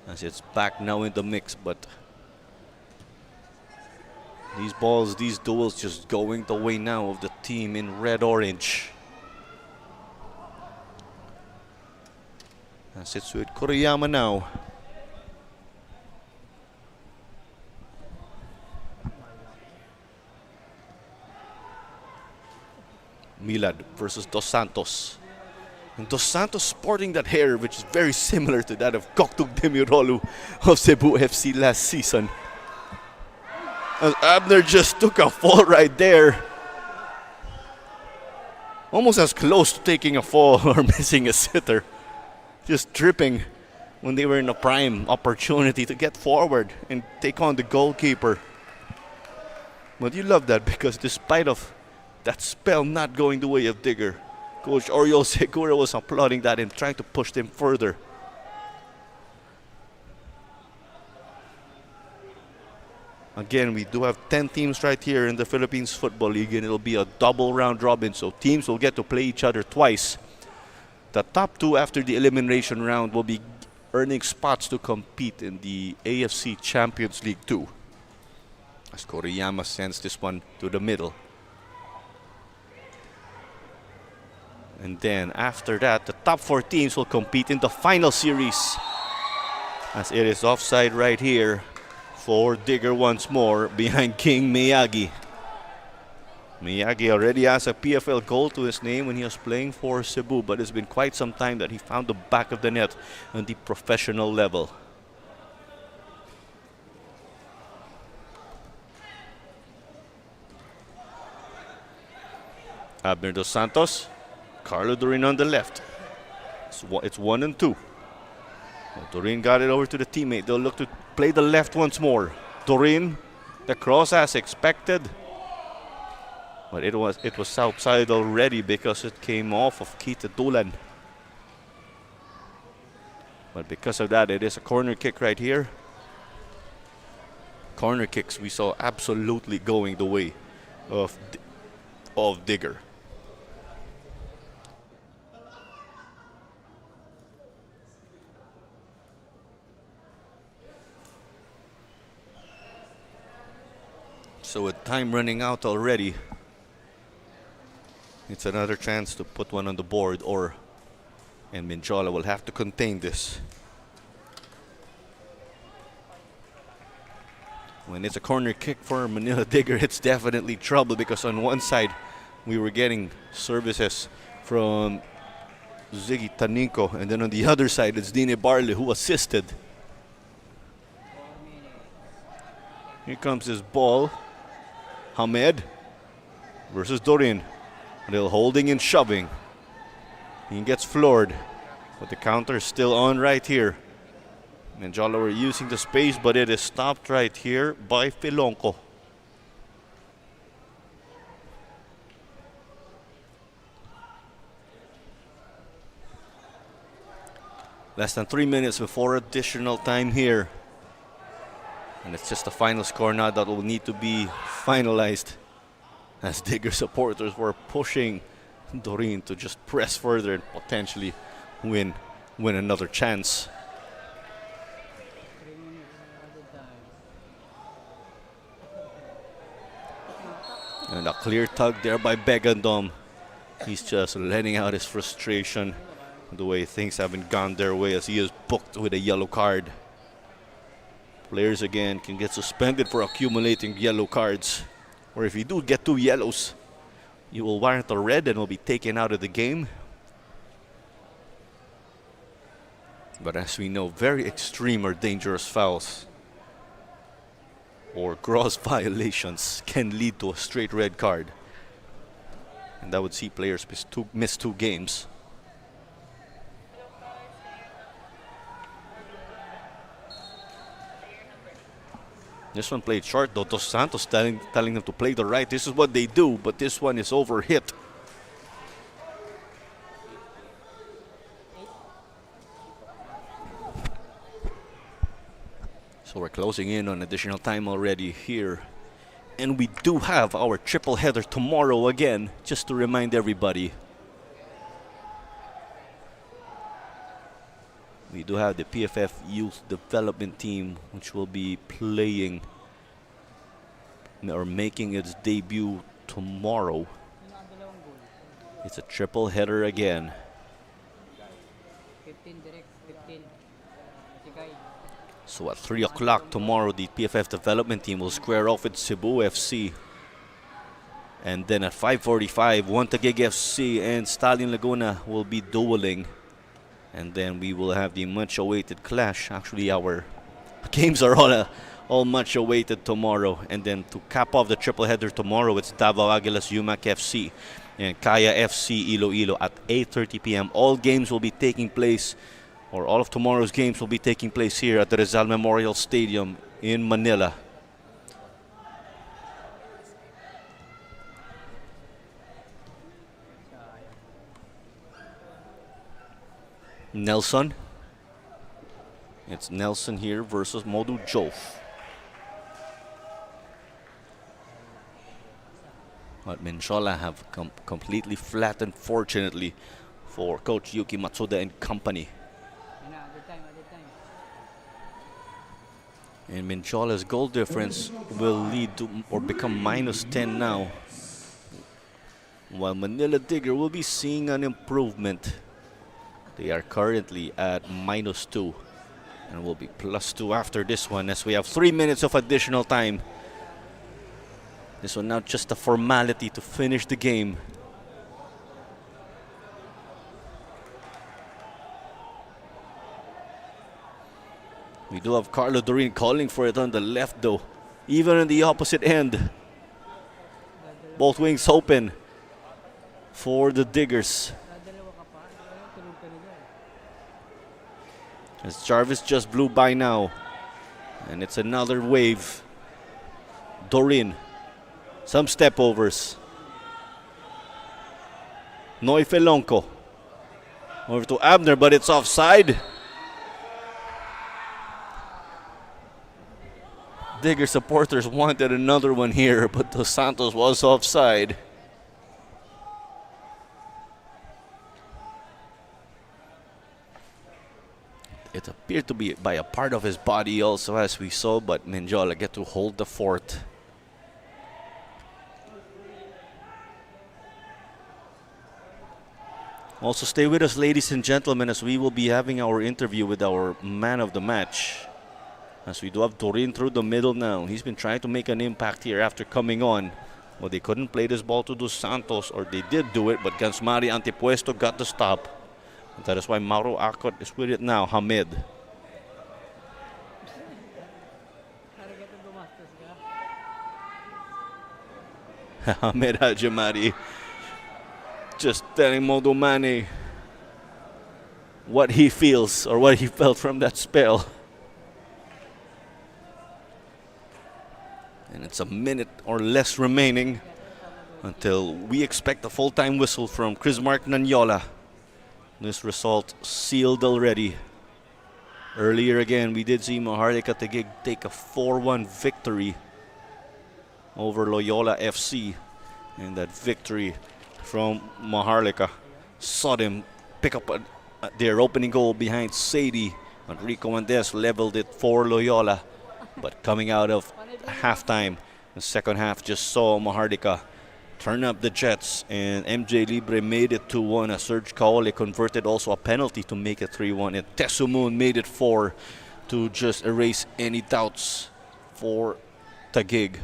as it's back now in the mix. But these balls, these duels just going the way now of the team in red-orange. As it's with Kuriyama now. Milad versus Dos Santos. And Dos Santos sporting that hair, which is very similar to that of Koktug Demirolu of Cebu FC last season. And Abner just took a fall right there. almost as close to taking a fall or missing a sitter. Just tripping when they were in a prime opportunity to get forward and take on the goalkeeper. But you love that because despite of that spell not going the way of Digger, Coach Oriol Segura was applauding that and trying to push them further. Again, we do have 10 teams right here in the Philippines Football League, and it'll be a double round robin, so teams will get to play each other twice. The top two after the elimination round will be earning spots to compete in the AFC Champions League 2. As Koriyama sends this one to the middle. And then after that, the top 4 teams will compete in the final series. As it is offside right here for Digger once more behind King Miyagi. Miyagi already has a PFL goal to his name when he was playing for Cebu, but it's been quite some time that he found the back of the net on the professional level. Abner Dos Santos, Carlo Durin on the left. It's 1 and 2. Well, Durin got it over to the teammate. They'll look to play the left once more. Durin, the cross as expected. But it was outside already because it came off of Kita Dulan. But because of that, it is a corner kick right here. Corner kicks we saw absolutely going the way of Digger. So with time running out already, it's another chance to put one on the board, and Mendiola will have to contain this. When it's a corner kick for Manila Digger, it's definitely trouble because on one side we were getting services from Ziggy Taninko, and then on the other side it's Dine Barley who assisted. Here comes his ball. Hamed versus Dorin. A little holding and shoving. He gets floored, but the counter is still on right here. Mendiola were using the space, but it is stopped right here by Filonco. Less than 3 minutes before additional time here. And it's just the final score now that will need to be finalized, as Digger supporters were pushing Dorin to just press further and potentially win another chance. And a clear tug there by Begandom. He's just letting out his frustration the way things haven't gone their way, as he is booked with a yellow card. Players again can get suspended for accumulating yellow cards, or if you do get 2 yellows, you will warrant a red and will be taken out of the game. But as we know, very extreme or dangerous fouls or gross violations can lead to a straight red card, and that would see players miss 2 games. This one played short though. Dos Santos telling them to play the right. This is what they do, but this one is overhit. So we're closing in on additional time already here. And we do have our triple header tomorrow again, just to remind everybody. We do have the PFF Youth Development Team, which will be playing or making its debut tomorrow. It's a triple header again. So at 3 o'clock tomorrow, the PFF Development Team will square off with Cebu FC. And then at 5:45, Wantagig FC and Stallion Laguna will be dueling. And then we will have the much-awaited clash. Actually, our games are all much-awaited tomorrow. And then to cap off the triple header tomorrow, it's Davao Aguilas UMAC FC and Kaya FC Iloilo at 8:30 p.m. All games will be taking place, or all of tomorrow's games will be taking place here at the Rizal Memorial Stadium in Manila. Nelson. It's Nelson here versus Modu Jof. But Mendiola have completely flattened, fortunately, for Coach Yuki Matsuda and company. And Mendiola's goal difference will lead to or become -10 now. While Manila Digger will be seeing an improvement. They are currently at -2 and will be +2 after this one, as we have 3 minutes of additional time. This one now just a formality to finish the game. We do have Carlo Dorin calling for it on the left though. Even on the opposite end. Both wings open for the Diggers. As Jarvis just blew by now. And it's another wave. Dorin. Some step overs. Noy Felonco. Over to Abner, but it's offside. Digger supporters wanted another one here, but Dos Santos was offside. It appeared to be by a part of his body also, as we saw, but Mendiola get to hold the fort. Also stay with us, ladies and gentlemen, as we will be having our interview with our man of the match. As we do have Dorin through the middle now. He's been trying to make an impact here after coming on. Well, they couldn't play this ball to Dos Santos, or they did do it, but Gansmari Antipuesto got the stop. And that is why Mauro Acot is with it now, Hamid. Hamid Hajimari just telling Modomane what he feels or what he felt from that spell. And it's a minute or less remaining until we expect a full-time whistle from Chris Mark Nanyola. This result sealed already. Earlier again, we did see Maharlika Taguig take a 4-1 victory over Loyola FC. And that victory from Maharlika saw them pick up their opening goal behind Sadie. Enrico Mendez leveled it for Loyola. But coming out of halftime, the second half just saw Maharlika turn up the Jets, and MJ Libre made it 2-1 as Serge Kaole converted also a penalty to make it 3-1, and Tesumun made it 4 to just erase any doubts for Taguig.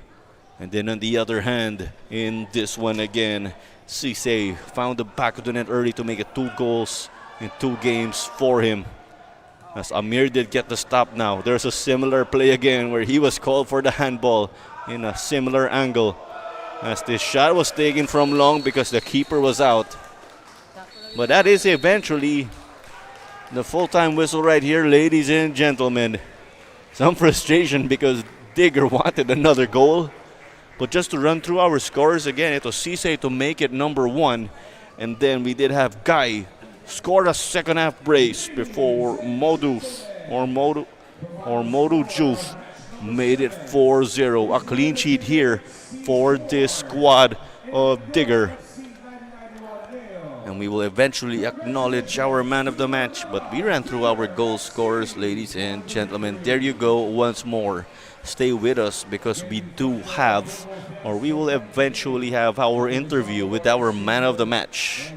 And then on the other hand, in this one again, Cisse found the back of the net early to make it 2 goals in 2 games for him. As Amir did get the stop now. There's a similar play again where he was called for the handball in a similar angle. As this shot was taken from long because the keeper was out. But that is eventually the full-time whistle right here, ladies and gentlemen. Some frustration because Digger wanted another goal. But just to run through our scores again, it was Cisse to make it number 1. And then we did have Guy scored a second half brace before Modu Juf made it 4-0. A clean sheet here for this squad of Digger. And we will eventually acknowledge our man of the match, but we ran through our goal scorers, ladies and gentlemen. There you go once more. Stay with us because we do have, or we will eventually have, our interview with our man of the match.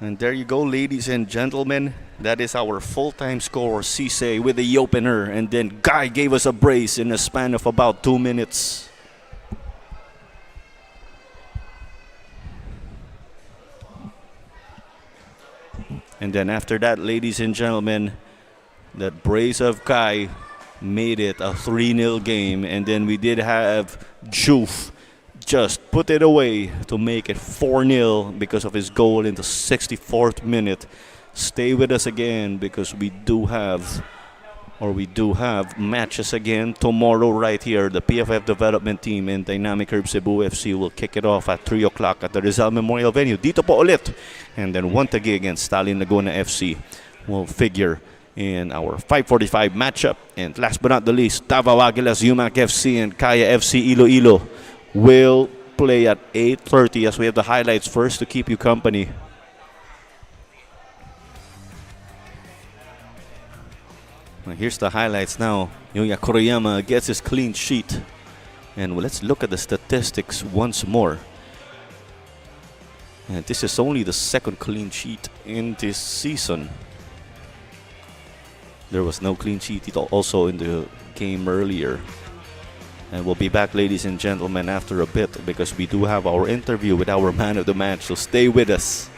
And there you go, ladies and gentlemen. That is our full-time score, Cisse with the opener. And then Guy gave us a brace in a span of about 2 minutes. And then after that, ladies and gentlemen, that brace of Kai made it a 3-0 game. And then we did have Juf just put it away to make it 4-0 because of his goal in the 64th minute. Stay with us again because we do have matches again tomorrow right here. The PFF development team and Dynamic Herb Cebu FC will kick it off at 3 o'clock at the Rizal Memorial Venue. Dito po ulit. And then Wantagi against Stalin Laguna FC will figure in our 5:45 matchup. And last but not the least, Davao Aguilas, UMAC FC, and Kaya FC Iloilo will play at 8:30 as we have the highlights first to keep you company. Well, here's the highlights now. Yuya Kuriyama gets his clean sheet. And let's look at the statistics once more. And this is only the second clean sheet in this season. There was no clean sheet also in the game earlier. And we'll be back, ladies and gentlemen, after a bit because we do have our interview with our man of the match. So stay with us.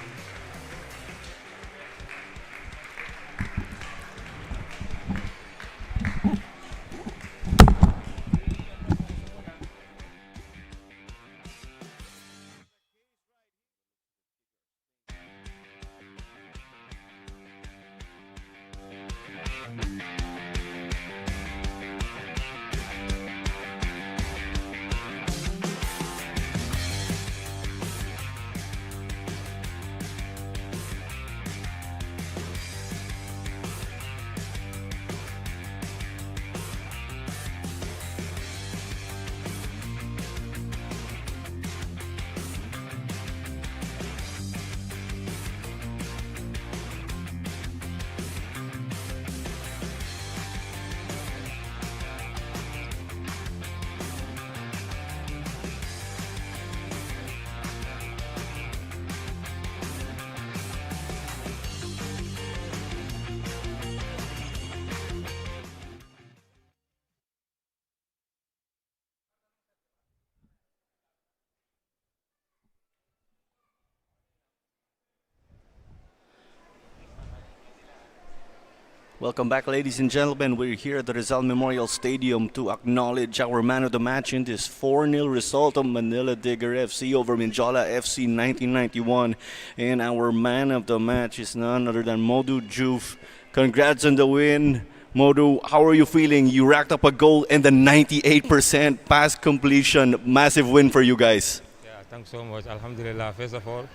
Welcome back, ladies and gentlemen. We're here at the Rizal Memorial Stadium to acknowledge our man of the match in this 4-0 result of Manila Digger FC over Mendiola FC 1991. And our man of the match is none other than Modu Juf. Congrats on the win. Modu, how are you feeling? You racked up a goal and the 98% pass completion. Massive win for you guys. Yeah, thanks so much. Alhamdulillah. First of all,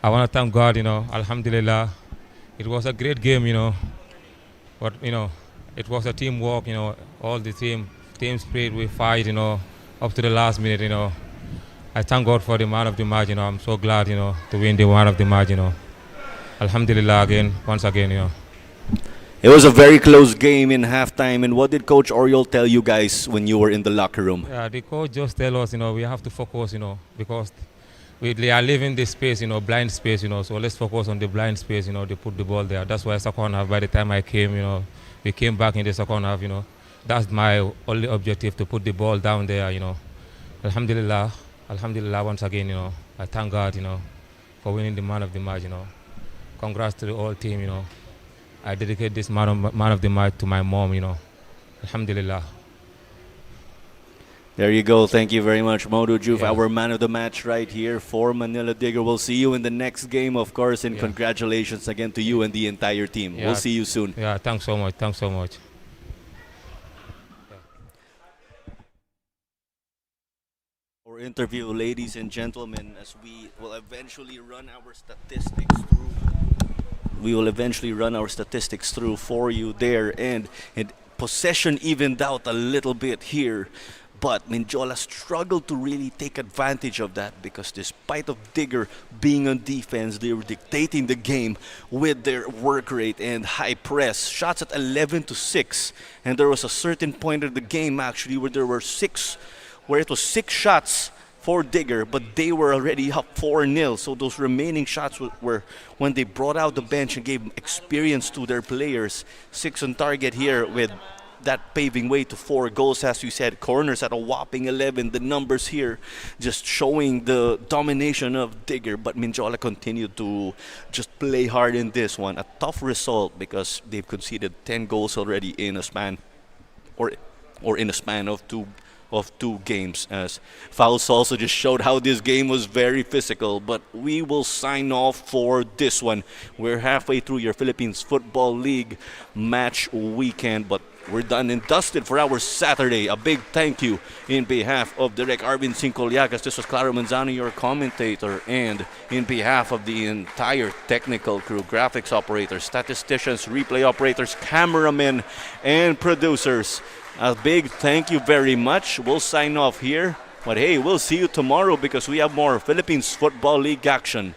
I want to thank God, Alhamdulillah. It was a great game, But, it was a teamwork, all the teams played, we fight, up to the last minute, I thank God for the man of the match, I'm so glad, to win the man of the match, Alhamdulillah again, once again, It was a very close game in halftime. And what did Coach Oriol tell you guys when you were in the locker room? Yeah, the coach just tell us, we have to focus, because we are living this space, blind space, so let's focus on the blind space, to put the ball there. That's why second half, by the time I came, we came back in the second half, That's my only objective, to put the ball down there, Alhamdulillah, once again, I thank God, for winning the man of the match, Congrats to the whole team, I dedicate this man of the match to my mom, Alhamdulillah. There you go. Thank you very much, Modu Juf, Yeah. our man of the match right here for Manila Digger. We'll see you in the next game, of course, and Yeah. congratulations again to you and the entire team. Yeah. We'll see you soon. Yeah, thanks so much. For interview, ladies and gentlemen, as we will eventually run our statistics through. We will eventually run our statistics through for you there, and possession evened out a little bit here. But Mendiola struggled to really take advantage of that because despite of Digger being on defense, they were dictating the game with their work rate and high press. Shots at 11-6. And there was a certain point of the game actually where it was 6 shots for Digger, but they were already up 4-0. So those remaining shots were when they brought out the bench and gave experience to their players. 6 on target here with that paving way to 4 goals, as you said. Corners at a whopping 11. The numbers here just showing the domination of Digger, but Mendiola continued to just play hard in this one. A tough result because they've conceded 10 goals already in a span, or in a span of two games, as fouls also just showed how this game was very physical. But we will sign off for this one. We're halfway through your Philippines Football League match weekend, but we're done and dusted for our Saturday. A big thank you in behalf of Direk Arvin Sincoliagas. This was Claro Manzano, your commentator, and in behalf of the entire technical crew, graphics operators, statisticians, replay operators, cameramen, and producers, a big thank you very much. We'll sign off here, but hey, we'll see you tomorrow because we have more Philippines Football League action.